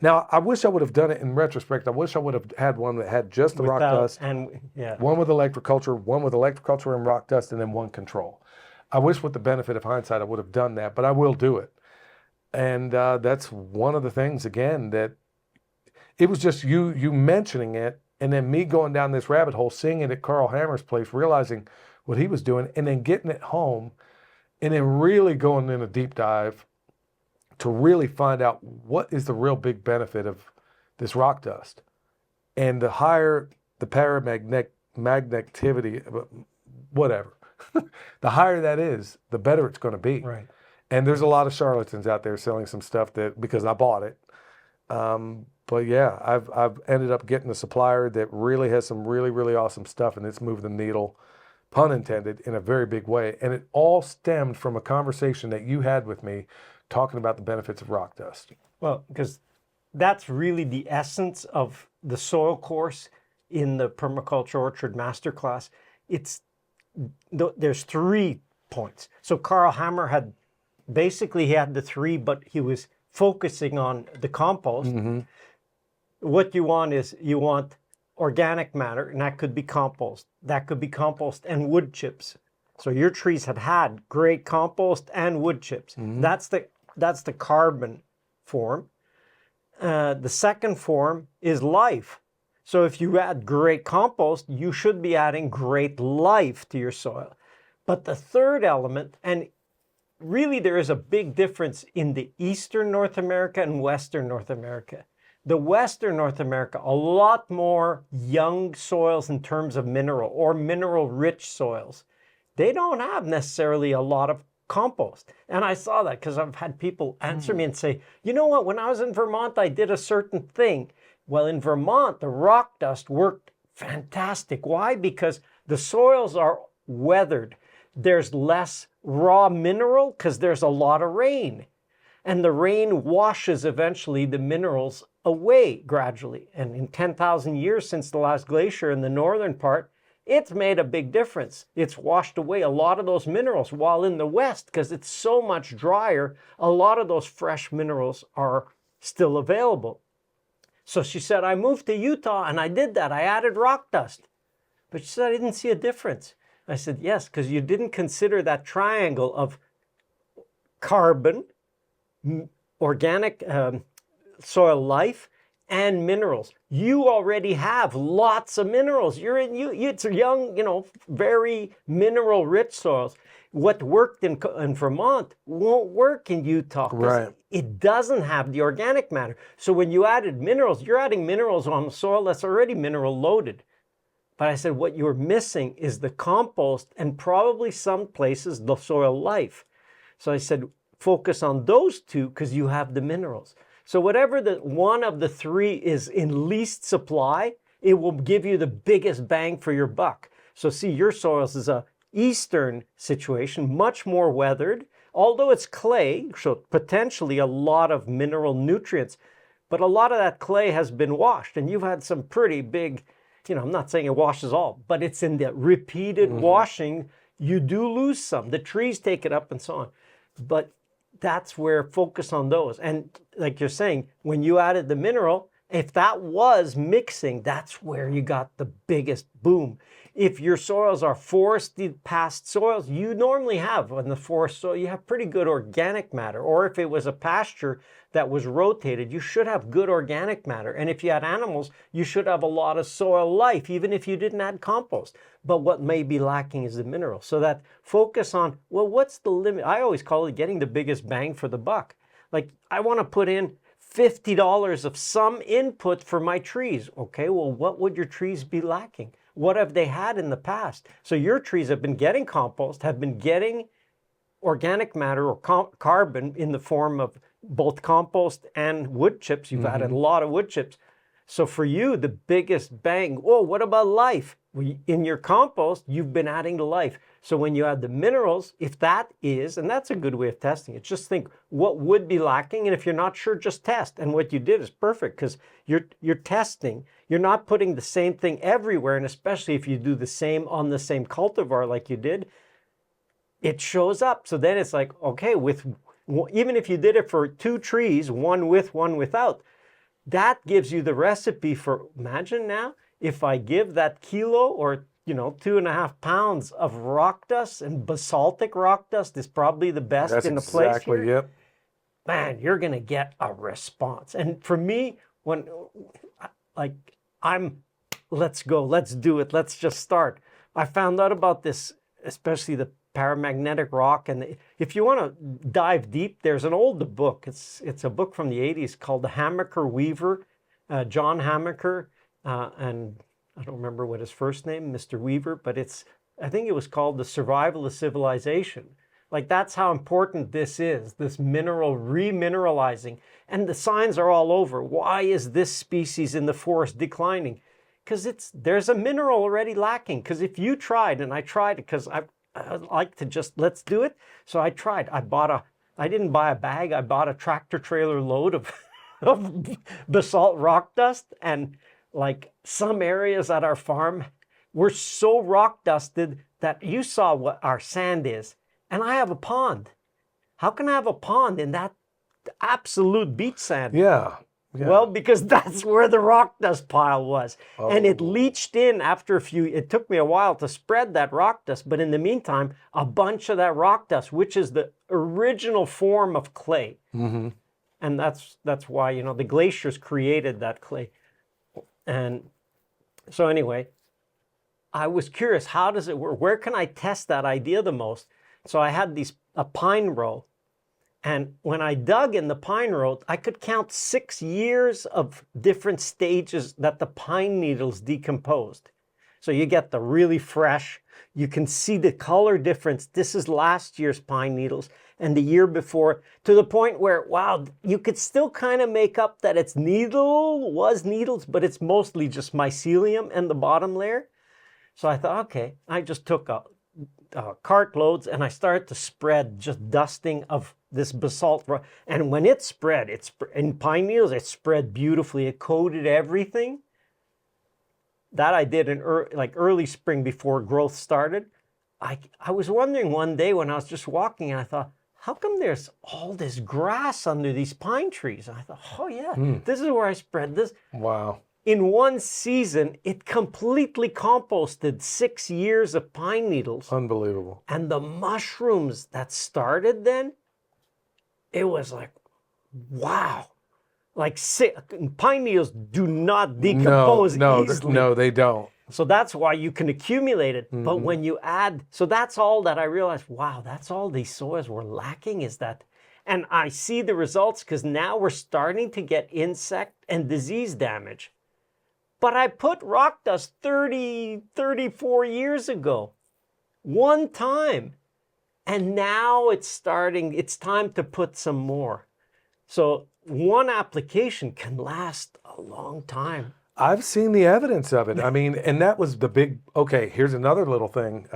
Now, I wish I would have done it in retrospect. I wish I would have had one that had just the rock dust, one with electroculture, one with electroculture and rock dust, and then one control. I wish with the benefit of hindsight I would have done that, but I will do it. And that's one of the things, again, that it was just you mentioning it, and then me going down this rabbit hole, seeing it at Carl Hammer's place, realizing what he was doing, and then getting it home, and then really going in a deep dive to really find out what is the real big benefit of this rock dust. And the higher the paramagneticity, whatever, the higher that is, the better it's going to be. Right. And there's a lot of charlatans out there selling some stuff that, because I bought it. But yeah, I've ended up getting a supplier that really has some really, really awesome stuff, and it's moved the needle, pun intended, in a very big way. And it all stemmed from a conversation that you had with me talking about the benefits of rock dust. Well, because that's really the essence of the soil course in the Permaculture Orchard Masterclass. There's 3 points. So Carl Hammer had the 3, but he was focusing on the compost. Mm-hmm. What you want organic matter, and that could be compost. That could be compost and wood chips. So your trees had great compost and wood chips. Mm-hmm. That's the carbon form. The second form is life. So if you add great compost, you should be adding great life to your soil. But the third element, and really there is a big difference in the Eastern North America and Western North America. The Western North America, a lot more young soils in terms of mineral or mineral-rich soils. They don't have necessarily a lot of compost. And I saw that because I've had people answer me and say, you know what, when I was in Vermont, I did a certain thing. Well, in Vermont, the rock dust worked fantastic. Why? Because the soils are weathered. There's less raw mineral because there's a lot of rain. And the rain washes eventually the minerals away gradually. And in 10,000 years since the last glacier in the northern part, it's made a big difference. It's washed away a lot of those minerals, while in the west, because it's so much drier, a lot of those fresh minerals are still available. So she said, I moved to Utah and I did that. I added rock dust. But she said, I didn't see a difference. I said, yes, because you didn't consider that triangle of carbon, organic soil life, and minerals. You already have lots of minerals. It's young, very mineral rich soils. What worked in Vermont won't work in Utah. Right. It doesn't have the organic matter. So when you added minerals, you're adding minerals on the soil that's already mineral loaded. But I said, what you're missing is the compost and probably some places the soil life. So I said, focus on those two because you have the minerals. So whatever the one of the three is in least supply, it will give you the biggest bang for your buck. So see, your soils is a eastern situation, much more weathered, although it's clay, so potentially a lot of mineral nutrients, but a lot of that clay has been washed, and you've had some pretty big, I'm not saying it washes all, but it's in the repeated washing, you do lose some. The trees take it up and so on. But that's where focus on those. And like you're saying, when you added the mineral, if that was mixing, that's where you got the biggest boom. If your soils are forested past soils, you normally have on the forest soil, you have pretty good organic matter. Or if it was a pasture that was rotated, you should have good organic matter. And if you had animals, you should have a lot of soil life, even if you didn't add compost. But what may be lacking is the mineral. So that focus on, well, what's the limit? I always call it getting the biggest bang for the buck. Like, I want to put in $50 of some input for my trees. Okay, well, what would your trees be lacking? What have they had in the past? So your trees have been getting compost, have been getting organic matter or carbon in the form of both compost and wood chips. You've added a lot of wood chips. So for you, the biggest bang, what about life? Well, in your compost, you've been adding the life. So when you add the minerals, if that is, and that's a good way of testing it, just think what would be lacking. And if you're not sure, just test. And what you did is perfect because you're testing. You're not putting the same thing everywhere. And especially if you do the same on the same cultivar like you did, it shows up. So then it's like, okay, even if you did it for 2 trees, one with, one without, that gives you the recipe for, imagine now, if I give that kilo or 2.5 pounds of rock dust, and basaltic rock dust is probably the best in the place exactly, here. yep. Man, you're going to get a response. And for me, let's go, let's do it, let's just start. I found out about this, especially the paramagnetic rock. And if you want to dive deep, there's an old book. It's a book from the 80s called The Hammaker Weaver, John Hammaker, and I don't remember what his first name, Mr. Weaver, but I think it was called The Survival of Civilization. Like, that's how important this is, this mineral remineralizing. And the signs are all over. Why is this species in the forest declining? Because there's a mineral already lacking. Because if you tried, and I tried because I like to just, let's do it. So I tried. I didn't buy a bag. I bought a tractor trailer load of basalt rock dust. And like some areas at our farm were so rock dusted that you saw what our sand is. And I have a pond. How can I have a pond in that absolute beach sand? Yeah. Well, because that's where the rock dust pile was. Oh. And it leached in after it took me a while to spread that rock dust. But in the meantime, a bunch of that rock dust, which is the original form of clay. Mm-hmm. And that's why, the glaciers created that clay. And so anyway, I was curious, how does it work? Where can I test that idea the most? So I had a pine row. And when I dug in the pine row, I could count 6 years of different stages that the pine needles decomposed. So you get the really fresh, you can see the color difference. This is last year's pine needles and the year before, to the point where, wow, you could still kind of make up that it's needles, but it's mostly just mycelium and the bottom layer. So I thought, okay, I just took cartloads, and I started to spread just dusting of this basalt rock. And when it spread, in pine needles, it spread beautifully. It coated everything. That I did in early spring before growth started. I was wondering one day when I was just walking, and I thought, how come there's all this grass under these pine trees? And I thought, oh yeah, this is where I spread this. Wow. In one season, it completely composted 6 years of pine needles. Unbelievable. And the mushrooms that started then, it was like, wow. Like pine needles do not decompose easily. No, they don't. So that's why you can accumulate it. But when you add, so that's all that I realized, wow, that's all these soils were lacking is that. And I see the results because now we're starting to get insect and disease damage. But I put rock dust 34 years ago, one time. And now it's time to put some more. So one application can last a long time. I've seen the evidence of it. I mean, and that was the big, okay, here's another little thing.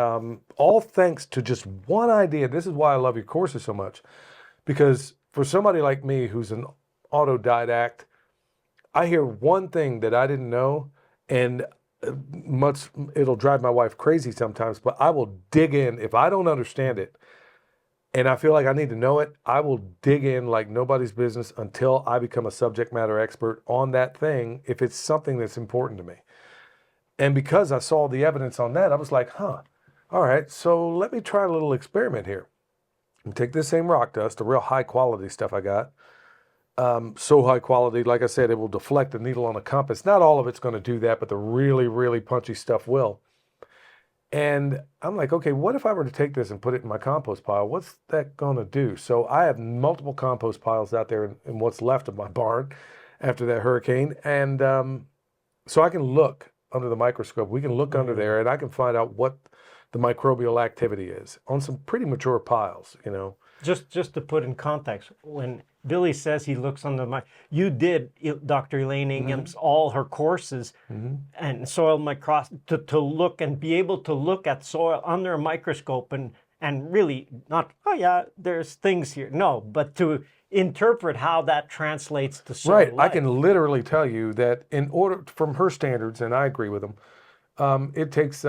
All thanks to just one idea. This is why I love your courses so much. Because for somebody like me who's an autodidact, I hear one thing that I didn't know, and it'll drive my wife crazy sometimes, but I will dig in. If I don't understand it, and I feel like I need to know it, I will dig in like nobody's business until I become a subject matter expert on that thing if it's something that's important to me. And because I saw the evidence on that, I was like, all right, so let me try a little experiment here. And take this same rock dust, the real high quality stuff I got. So high quality, like I said, it will deflect the needle on a compass. Not all of it's going to do that, but the really, really punchy stuff will. And I'm like, okay, what if I were to take this and put it in my compost pile? What's that going to do? So I have multiple compost piles out there in what's left of my barn after that hurricane. And so I can look under the microscope. We can look under there and I can find out what the microbial activity is on some pretty mature piles, you know. Just to put in context, when Billy says he looks under the you did Dr. Elaine Ingham's all her courses and soil microscopy to look and be able to look at soil under a microscope and really not, oh yeah, there's things here. No, but to interpret how that translates to soil Right. life. I can literally tell you that in order, from her standards, and I agree with them, it takes...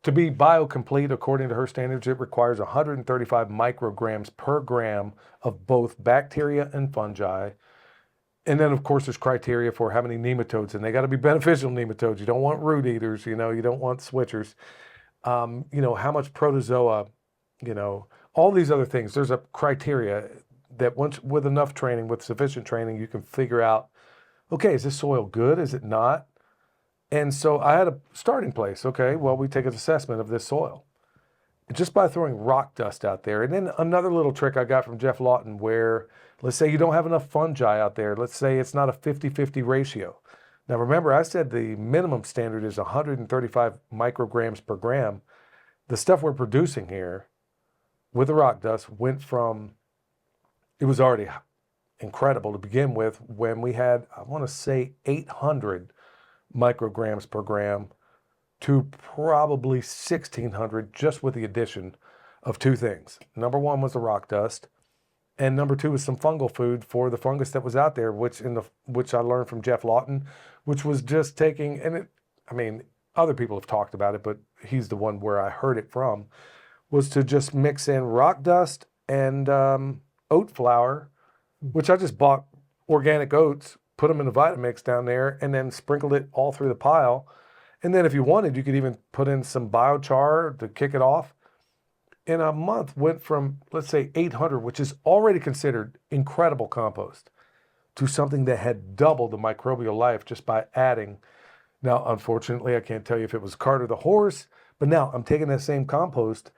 to be biocomplete, according to her standards, it requires 135 micrograms per gram of both bacteria and fungi. And then, of course, there's criteria for how many nematodes, and they got to be beneficial nematodes. You don't want root eaters, you know, you don't want switchers. You know, how much protozoa, you know, all these other things. There's a criteria that once, with enough training, with sufficient training, you can figure out, okay, is this soil good? Is it not? And so I had a starting place. Okay, well, we take an assessment of this soil just by throwing rock dust out there. And then another little trick I got from Jeff Lawton where, let's say you don't have enough fungi out there. Let's say it's not a 50-50 ratio. Now, remember, I said the minimum standard is 135 micrograms per gram. The stuff we're producing here with the rock dust went from, it was already incredible to begin with when we had, I want to say 800 micrograms per gram to probably 1,600 just with the addition of two things. Number one was the rock dust, and number two was some fungal food for the fungus that was out there, which I learned from Jeff Lawton, which was just taking, and it, I mean, other people have talked about it, but he's the one where I heard it from, was to just mix in rock dust and oat flour, which I just bought organic oats, put them in a Vitamix down there, and then sprinkled it all through the pile. And then if you wanted, you could even put in some biochar to kick it off. In a month, went from, let's say, 800, which is already considered incredible compost, to something that had doubled the microbial life just by adding. Now, unfortunately, I can't tell you if it was cart or the horse, but now I'm taking that same compost,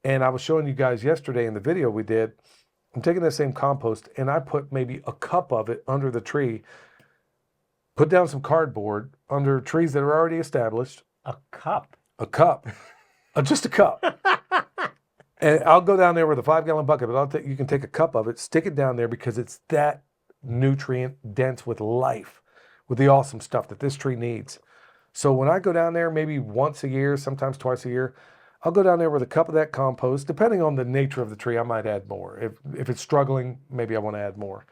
and I was showing you guys yesterday in the video we did, I'm taking that same compost and I put maybe a cup of it under the tree, put down some cardboard under trees that are already established. A cup? A cup. Just a cup. And I'll go down there with a 5-gallon bucket, but you can take a cup of it, stick it down there because it's that nutrient dense with life, with the awesome stuff that this tree needs. So when I go down there maybe once a year, sometimes twice a year, I'll go down there with a cup of that compost. Depending on the nature of the tree, I might add more. If it's struggling, maybe I want to add more.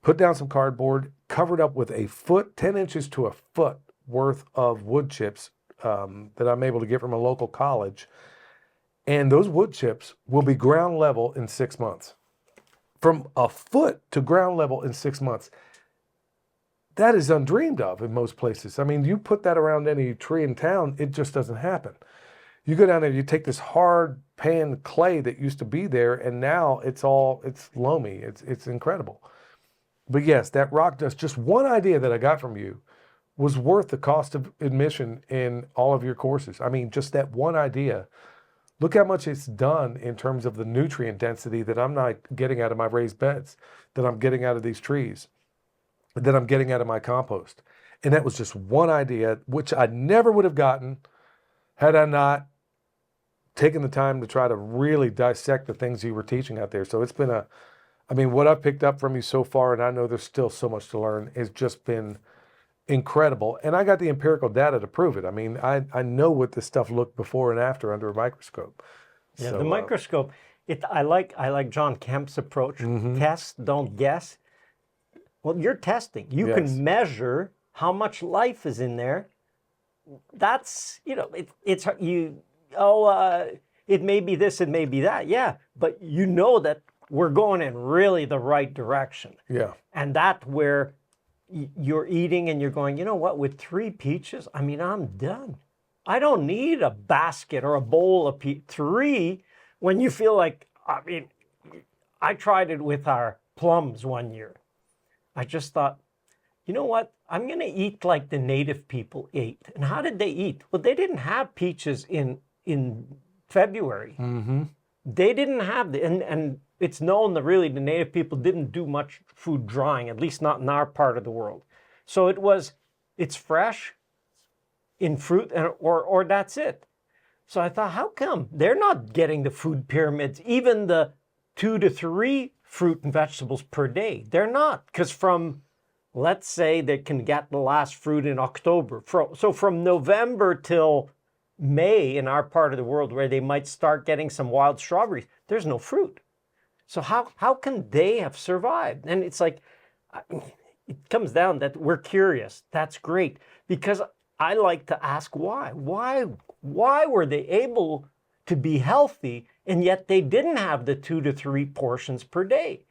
Put down some cardboard, cover it up with a foot, 10 inches to a foot worth of wood chips that I'm able to get from a local college. And those wood chips will be ground level in 6 months. From a foot to ground level in 6 months. That is undreamed of in most places. I mean, you put that around any tree in town, it just doesn't happen. You go down there, you take this hard pan clay that used to be there, and now it's loamy. It's incredible. But yes, that rock dust, just one idea that I got from you was worth the cost of admission in all of your courses. I mean, just that one idea. Look how much it's done in terms of the nutrient density that I'm not getting out of my raised beds, that I'm getting out of these trees, that I'm getting out of my compost. And that was just one idea, which I never would have gotten had I not taken the time to try to really dissect the things you were teaching out there. So it's been what I've picked up from you so far, and I know there's still so much to learn, has just been incredible. And I got the empirical data to prove it. I mean, I know what this stuff looked before and after under a microscope. Yeah, So, the microscope. I like John Kemp's approach. Test, don't guess. Well, you're testing. You Yes. can measure how much life is in there. That's, it may be this, it may be that. Yeah, but you know that we're going in really the right direction. Yeah. And that's where you're eating and you're going, you know what, with 3 peaches, I mean, I'm done. I don't need a basket or a bowl of 3 when you feel like, I mean, I tried it with our plums one year. I just thought, you know what, I'm going to eat like the native people ate. And how did they eat? Well, they didn't have peaches in February. Mm-hmm. They didn't have and it's known that really the native people didn't do much food drying, at least not in our part of the world. So it's fresh in fruit or that's it. So I thought, how come they're not getting the food pyramids, even the 2 to 3 fruit and vegetables per day? They're not, because from, let's say they can get the last fruit in October. So from November till May in our part of the world where they might start getting some wild strawberries, there's no fruit. So how can they have survived? And it's like, it comes down that we're curious. That's great. Because I like to ask why. Why were they able to be healthy and yet they didn't have the 2 to 3 portions per day?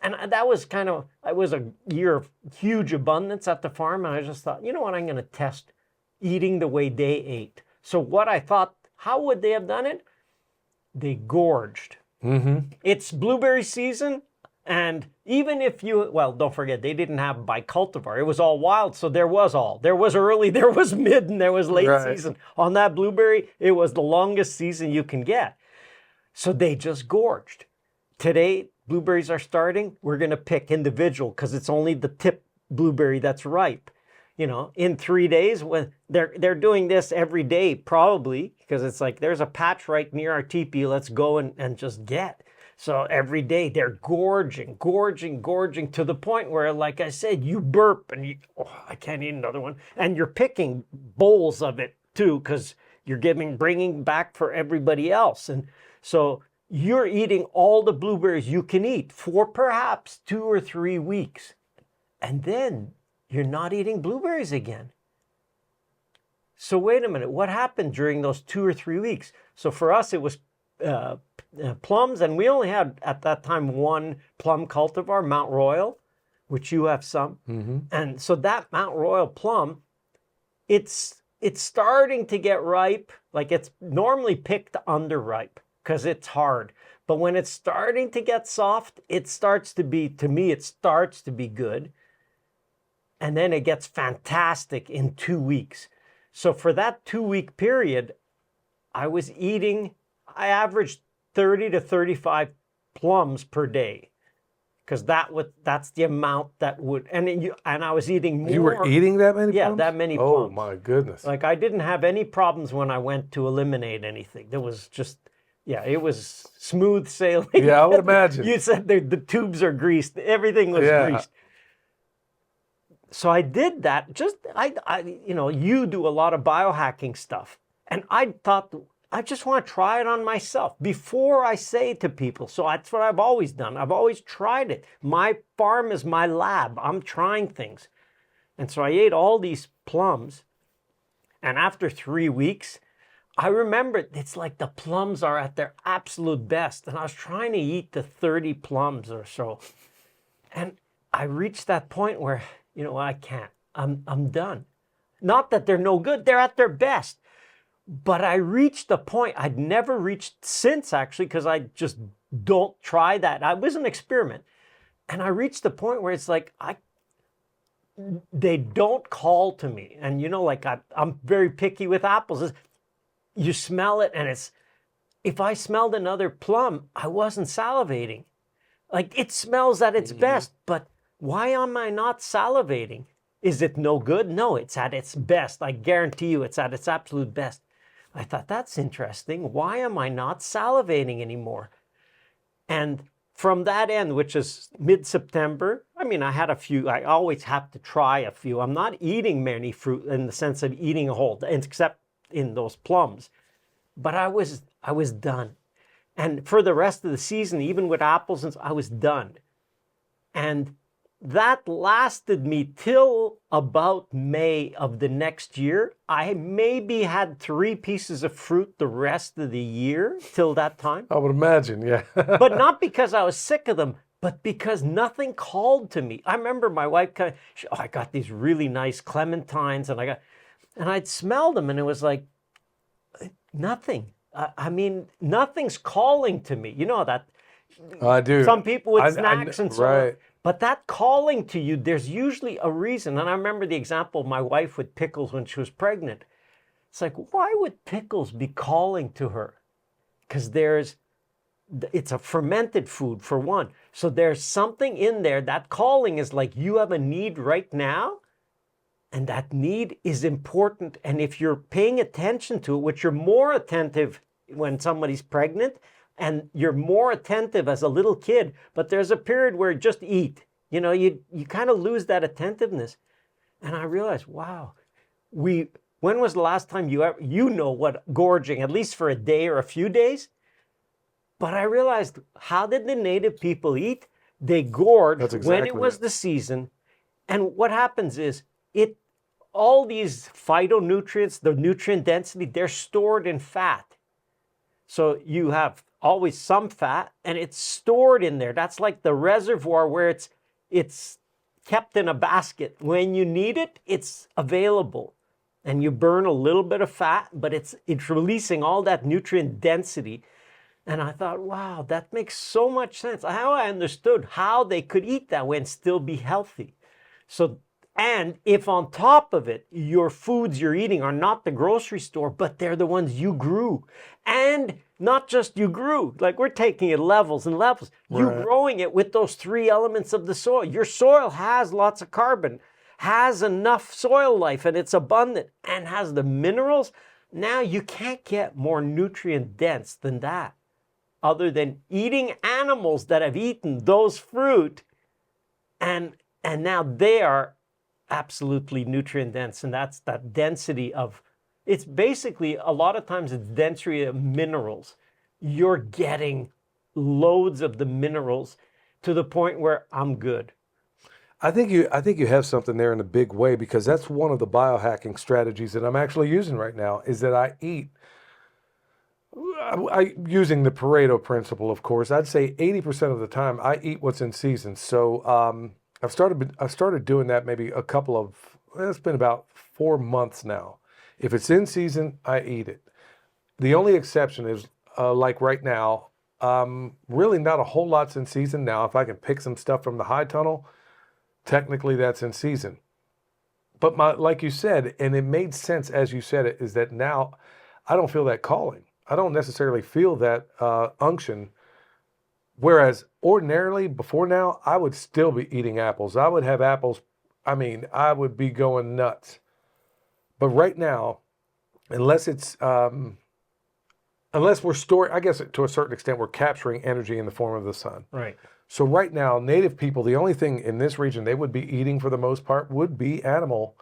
And that was it was a year of huge abundance at the farm. And I just thought, you know what, I'm going to test eating the way they ate. So what I thought, how would they have done it? They gorged. Mm-hmm. It's blueberry season, and even if don't forget, they didn't have by cultivar. It was all wild, so there was early, there was mid, and there was late season. On that blueberry, it was the longest season you can get. So they just gorged. Today, blueberries are starting. We're going to pick individual because it's only the tip blueberry that's ripe. You know, in 3 days, when they're doing this every day, probably, because it's like, there's a patch right near our teepee, let's go and just get. So every day they're gorging to the point where, like I said, you burp and I can't eat another one. And you're picking bowls of it too, because you're bringing back for everybody else. And so you're eating all the blueberries you can eat for perhaps 2 or 3 weeks. And then you're not eating blueberries again. So wait a minute, what happened during those 2 or 3 weeks? So for us, it was plums, and we only had at that time 1 plum cultivar, Mount Royal, which you have some. Mm-hmm. And so that Mount Royal plum, it's starting to get ripe. Like, it's normally picked underripe because it's hard. But when it's starting to get soft, it starts to be good. And then it gets fantastic in 2 weeks. So for that 2-week period, I averaged 30 to 35 plums per day. Because that's the amount that would, and I was eating more. You were eating that many plums? Yeah, that many plums. Oh my goodness. Like, I didn't have any problems when I went to eliminate anything. There was just, it was smooth sailing. Yeah, I would imagine. You said the tubes are greased. Everything was greased. So I did that. You do a lot of biohacking stuff. And I thought, I just want to try it on myself before I say to people. So that's what I've always done. I've always tried it. My farm is my lab. I'm trying things. And so I ate all these plums. And after 3 weeks, I remember it's like the plums are at their absolute best. And I was trying to eat the 30 plums or so. And I reached that point where, I can't. I'm done. Not that they're no good. They're at their best. But I reached a point I'd never reached since, actually, because I just don't try that. It was an experiment. And I reached the point where it's like, they don't call to me. And I'm very picky with apples. You smell it, and if I smelled another plum, I wasn't salivating. Like, it smells at its best, but why am I not salivating? Is it no good? No, it's at its best. I guarantee you it's at its absolute best. I thought, that's interesting. Why am I not salivating anymore? And from that end, which is mid-September, I had a few. I always have to try a few. I'm not eating many fruit in the sense of eating a whole, except in those plums. But I was done. And for the rest of the season, even with apples, I was done. And that lasted me till about May of the next year. I maybe had 3 pieces of fruit the rest of the year till that time. I would imagine, yeah. But not because I was sick of them, but because nothing called to me. I remember my wife, I got these really nice clementines, and I'd smell them, and it was like, nothing. Nothing's calling to me. You know that. I do. Some people with snacks and so right. on. But that calling to you, there's usually a reason. And I remember the example of my wife with pickles when she was pregnant. It's like, why would pickles be calling to her? Because it's a fermented food, for one. So there's something in there. That calling is like, you have a need right now. And that need is important. And if you're paying attention to it, which you're more attentive when somebody's pregnant, and you're more attentive as a little kid, but there's a period where you just eat. You kind of lose that attentiveness. And I realized, wow, when was the last time you know what gorging, at least for a day or a few days? But I realized, how did the native people eat? They gorged when it was the season. And what happens is, all these phytonutrients, the nutrient density, they're stored in fat. So you have always some fat, and it's stored in there. That's like the reservoir where it's kept in a basket. When you need it, it's available. And you burn a little bit of fat, but it's releasing all that nutrient density. And I thought, wow, that makes so much sense. How I understood how they could eat that way and still be healthy. And if on top of it, your foods you're eating are not the grocery store, but they're the ones you grew. And not just you grew, like we're taking it levels and levels. Right. You're growing it with those 3 elements of the soil. Your soil has lots of carbon, has enough soil life, and it's abundant, and has the minerals. Now you can't get more nutrient dense than that, other than eating animals that have eaten those fruit, and now they are absolutely nutrient dense. And that's that density of, it's basically, a lot of times it's density of minerals. You're getting loads of the minerals to the point where I'm good. I think you have something there in a big way, because that's one of the biohacking strategies that I'm actually using right now, is that I eat, using the Pareto principle, of course, I'd say 80% of the time I eat what's in season. So I've started doing that maybe it's been about 4 months now. If it's in season, I eat it. The only exception is, like right now, really not a whole lot's in season now. If I can pick some stuff from the high tunnel, technically that's in season. But like you said, and it made sense as you said it, is that now I don't feel that calling. I don't necessarily feel that unction. Whereas ordinarily, before now, I would still be eating apples. I would have apples. I would be going nuts. But right now, unless we're storing, I guess to a certain extent, we're capturing energy in the form of the sun. Right. So right now, native people, the only thing in this region they would be eating for the most part would be animal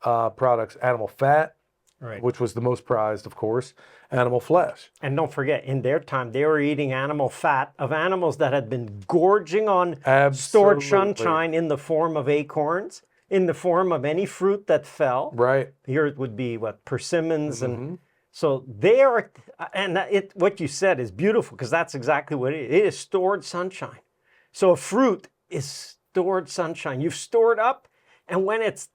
products, animal fat, Right. which was the most prized, of course, animal flesh. And don't forget, in their time, they were eating animal fat of animals that had been gorging on stored Absolutely. sunshine in the form of acorns, in the form of any fruit that fell. Right. Here it would be what, persimmons, and so they are. And what you said is beautiful, because that's exactly what it is. It is stored sunshine. So a fruit is stored sunshine. You've stored up, and when it's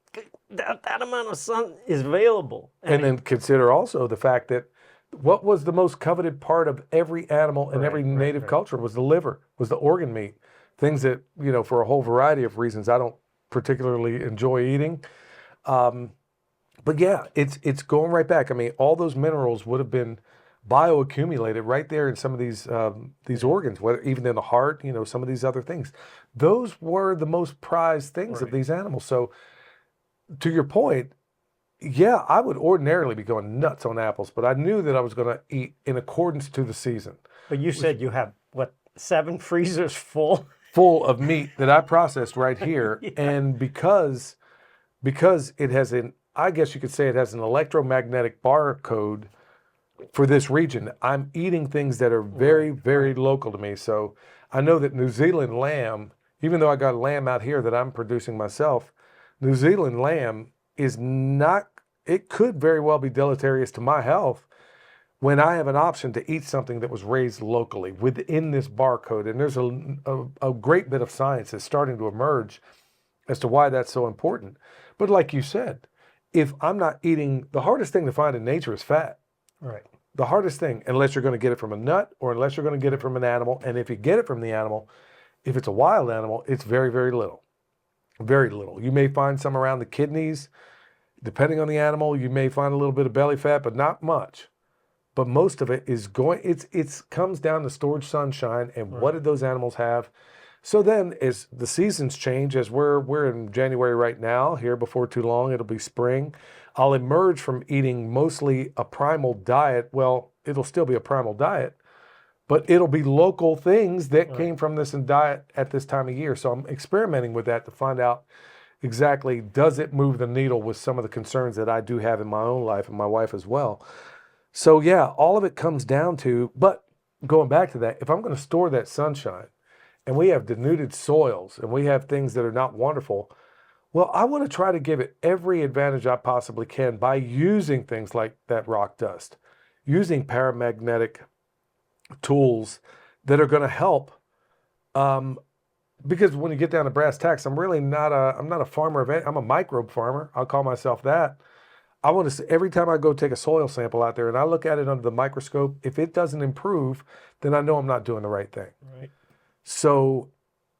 that amount of sun is available. And then consider also the fact that what was the most coveted part of every animal in every native culture was the liver, was the organ meat. Things that, you know, for a whole variety of reasons, I don't particularly enjoy eating. But yeah, it's going right back. I mean, all those minerals would have been bioaccumulated right there in some of these organs, whether even in the heart, you know, some of these other things. Those were the most prized things of these animals. So to your point, yeah, I would ordinarily be going nuts on apples, but I knew that I was going to eat in accordance to the season. But you said you have, what, 7 freezers full? Full of meat that I processed right here. And because it has I guess you could say it has an electromagnetic barcode for this region, I'm eating things that are very, very local to me. So I know that New Zealand lamb, even though I got lamb out here that I'm producing myself, New Zealand lamb is not, it could very well be deleterious to my health when I have an option to eat something that was raised locally within this barcode. And there's a great bit of science that's starting to emerge as to why that's so important. But like you said, if I'm not eating, the hardest thing to find in nature is fat. Right. The hardest thing, unless you're going to get it from a nut or unless you're going to get it from an animal. And if you get it from the animal, if it's a wild animal, it's very, very little. Very little. You may find some around the kidneys. Depending on the animal, you may find a little bit of belly fat, but not much. But most of it is going, it's comes down to stored sunshine and what did those animals have. So then as the seasons change, as we're in January right now, here before too long, it'll be spring. I'll emerge from eating mostly a primal diet. Well, it'll still be a primal diet, but it'll be local things that came from this diet at this time of year. So I'm experimenting with that to find out exactly, does it move the needle with some of the concerns that I do have in my own life and my wife as well. So yeah, all of it comes down to, but going back to that, if I'm going to store that sunshine and we have denuded soils and we have things that are not wonderful, well, I want to try to give it every advantage I possibly can by using things like that rock dust, using paramagnetic tools that are going to help. Because when you get down to brass tacks, I'm really not a farmer of any, I'm a microbe farmer. I'll call myself that. I want to, every time I go take a soil sample out there and I look at it under the microscope, if it doesn't improve, then I know I'm not doing the right thing. Right. So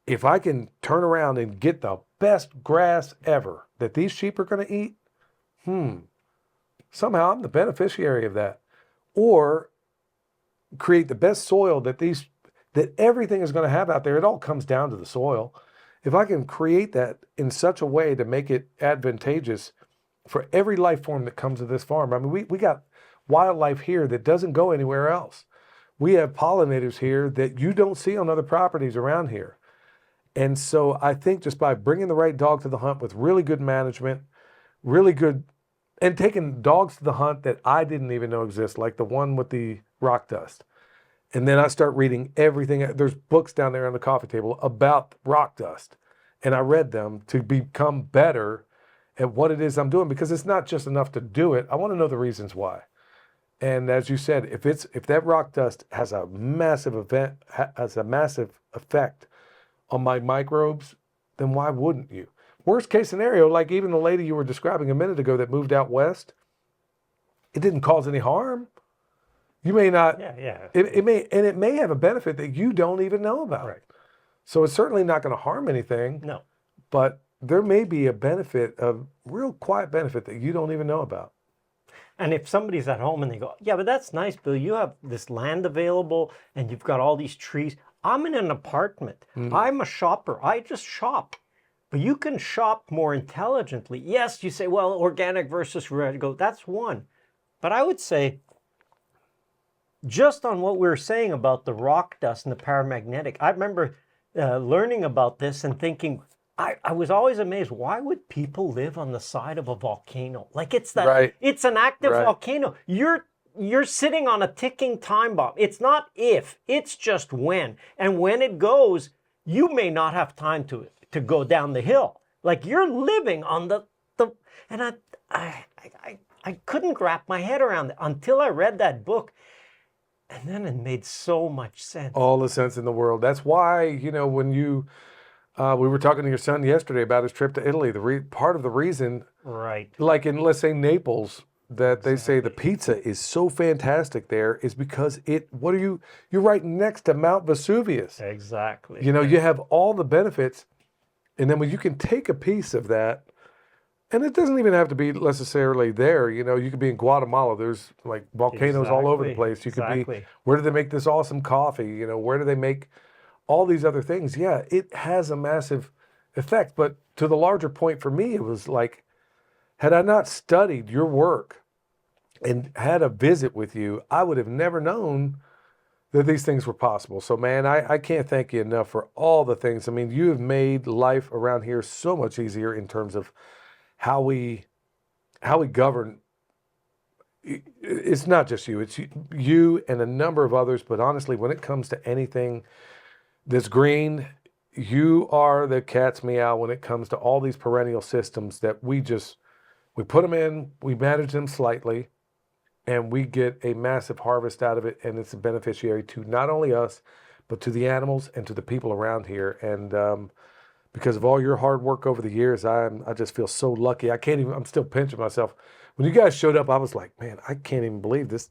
if I can turn around and get the best grass ever that these sheep are going to eat, somehow I'm the beneficiary of that. Or create the best soil that everything is going to have out there. It all comes down to the soil. If I can create that in such a way to make it advantageous for every life form that comes to this farm. I mean, we got wildlife here that doesn't go anywhere else. We have pollinators here that you don't see on other properties around here. And so I think just by bringing the right dog to the hunt with really good management, really good, and taking dogs to the hunt that I didn't even know exist, like the one with the rock dust. And then I start reading everything. There's books down there on the coffee table about rock dust. And I read them to become better at what it is I'm doing, because it's not just enough to do it. I want to know the reasons why. And as you said, if that rock dust has a massive effect on my microbes, then why wouldn't you? Worst case scenario, like even the lady you were describing a minute ago that moved out west, it didn't cause any harm. You may not. Yeah. It may have a benefit that you don't even know about. Right. So it's certainly not going to harm anything. No. But there may be a benefit, a real quiet benefit that you don't even know about. And if somebody's at home and they go, yeah, but that's nice, Bill. You have this land available and you've got all these trees. I'm in an apartment. I'm a shopper. I just shop. But you can shop more intelligently. Yes, you say, well, organic versus red. Go, that's one. But I would say, just on what we were saying about the rock dust and the paramagnetic, I remember learning about this and thinking, I was always amazed. Why would people live on the side of a volcano? Like it's Right. it's an active Right. volcano. You're sitting on a ticking time bomb. It's not if, it's just when. And when it goes, you may not have time to go down the hill. Like you're living on the and I couldn't wrap my head around it until I read that book. And then it made so much sense. All the sense in the world. That's why, you know, when you, we were talking to your son yesterday about his trip to Italy. Part of the reason, Right. like in, let's say, Naples, that they say the pizza is so fantastic there is because you're right next to Mount Vesuvius. Exactly. You know, you have all the benefits. And then when you can take a piece of that, and it doesn't even have to be necessarily there. You know, you could be in Guatemala. There's like volcanoes all over the place. You could be, where do they make this awesome coffee? You know, where do they make all these other things? Yeah, it has a massive effect. But to the larger point for me, it was like, had I not studied your work and had a visit with you, I would have never known that these things were possible. So, man, I can't thank you enough for all the things. I mean, you have made life around here so much easier in terms of how we govern. It's not just you, it's you and a number of others, but honestly, when it comes to anything that's green, you are the cat's meow when it comes to all these perennial systems that we put them in, we manage them slightly, and we get a massive harvest out of it, and it's a beneficiary to not only us, but to the animals and to the people around here. And because of all your hard work over the years, I just feel so lucky. I'm still pinching myself. When you guys showed up, I was like, man, I can't even believe this.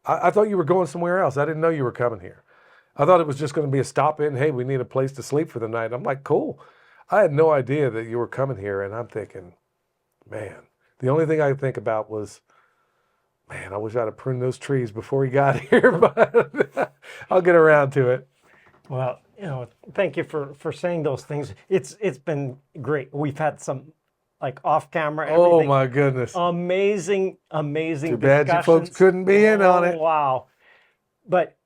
I thought you were going somewhere else. I didn't know you were coming here. I thought it was just going to be a stop in. Hey, we need a place to sleep for the night. I'm like, cool. I had no idea that you were coming here. And I'm thinking, man, the only thing I could think about was, man, I wish I'd have pruned those trees before he got here, but I'll get around to it. Well, you know, thank you for saying those things. It's been great. We've had some like off camera. Everything. Oh my goodness! Amazing Too bad you folks couldn't be in on it. Wow, but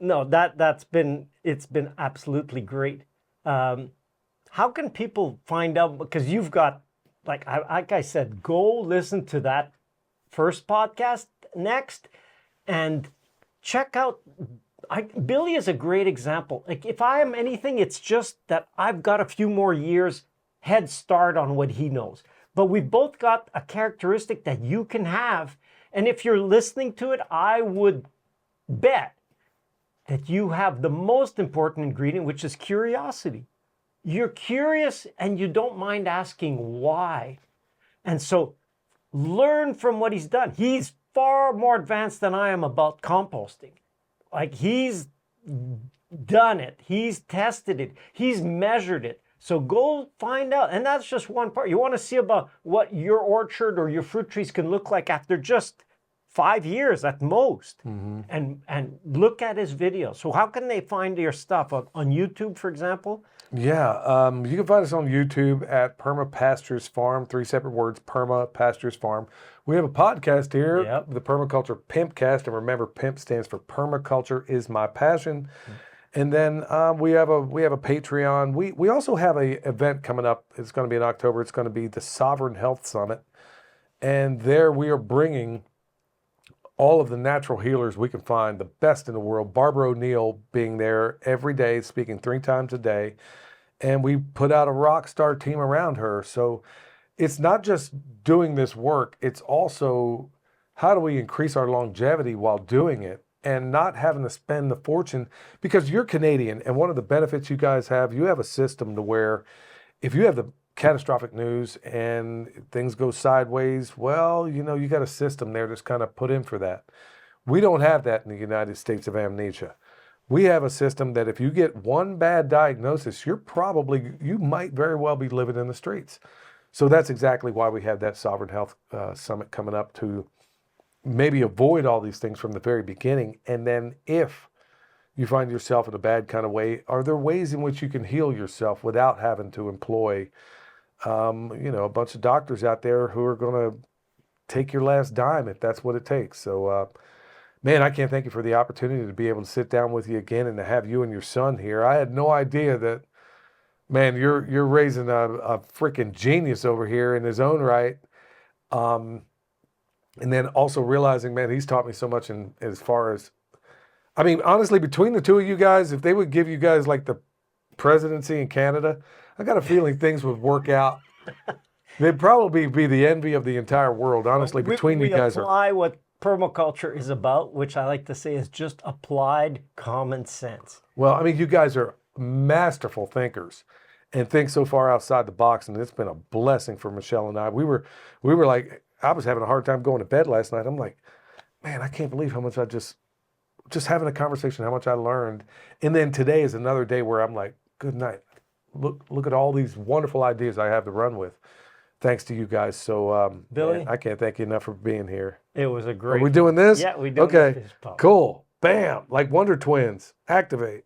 no, it's been absolutely great. How can people find out? Because you've got like I said, go listen to that first podcast next, and check out. Billy is a great example. Like if I am anything, it's just that I've got a few more years head start on what he knows. But we've both got a characteristic that you can have. And if you're listening to it, I would bet that you have the most important ingredient, which is curiosity. You're curious and you don't mind asking why. And so learn from what he's done. He's far more advanced than I am about composting. Like he's done it, he's tested it, he's measured it. So go find out. And that's just one part. You want to see about what your orchard or your fruit trees can look like after just 5 years at most. Mm-hmm. And look at his videos. So how can they find your stuff? On YouTube, for example? Yeah, you can find us on YouTube at Perma Pastures Farm, 3 separate words, Perma Pastures Farm. We have a podcast here, the Permaculture Pimpcast, and remember, Pimp stands for Permaculture is my passion. And then we have a Patreon. We also have a event coming up. It's going to be in October. It's going to be the Sovereign Health Summit, and there we are bringing all of the natural healers we can find, the best in the world. Barbara O'Neill being there every day, speaking 3 times a day, and we put out a rock star team around her. So it's not just doing this work, it's also how do we increase our longevity while doing it and not having to spend the fortune, because you're Canadian, and one of the benefits you guys have, you have a system to where if you have the catastrophic news and things go sideways, well, you know, you got a system there that's kind of put in for that. We don't have that in the United States of amnesia. We have a system that if you get one bad diagnosis, you might very well be living in the streets. So that's exactly why we have that Sovereign Health Summit coming up, to maybe avoid all these things from the very beginning. And then if you find yourself in a bad kind of way, are there ways in which you can heal yourself without having to employ a bunch of doctors out there who are going to take your last dime if that's what it takes. So, man, I can't thank you for the opportunity to be able to sit down with you again and to have you and your son here. I had no idea that man, you're raising a freaking genius over here in his own right. And then also realizing, man, he's taught me so much in as far as, I mean, honestly, between the two of you guys, if they would give you guys like the presidency in Canada, I got a feeling things would work out. They'd probably be the envy of the entire world, honestly, between you guys. We apply what permaculture is about, which I like to say is just applied common sense. Well, I mean, you guys are masterful thinkers and think so far outside the box, and it's been a blessing for Michelle and I. We were like, I was having a hard time going to bed last night. I'm like, man, I can't believe how much I just having a conversation, how much I learned. And then today is another day where I'm like, good night. Look at all these wonderful ideas I have to run with. Thanks to you guys. So, Billy, man, I can't thank you enough for being here. it was a great. Are we doing this? Yeah, we do. Okay, cool. Bam, like Wonder Twins. Activate.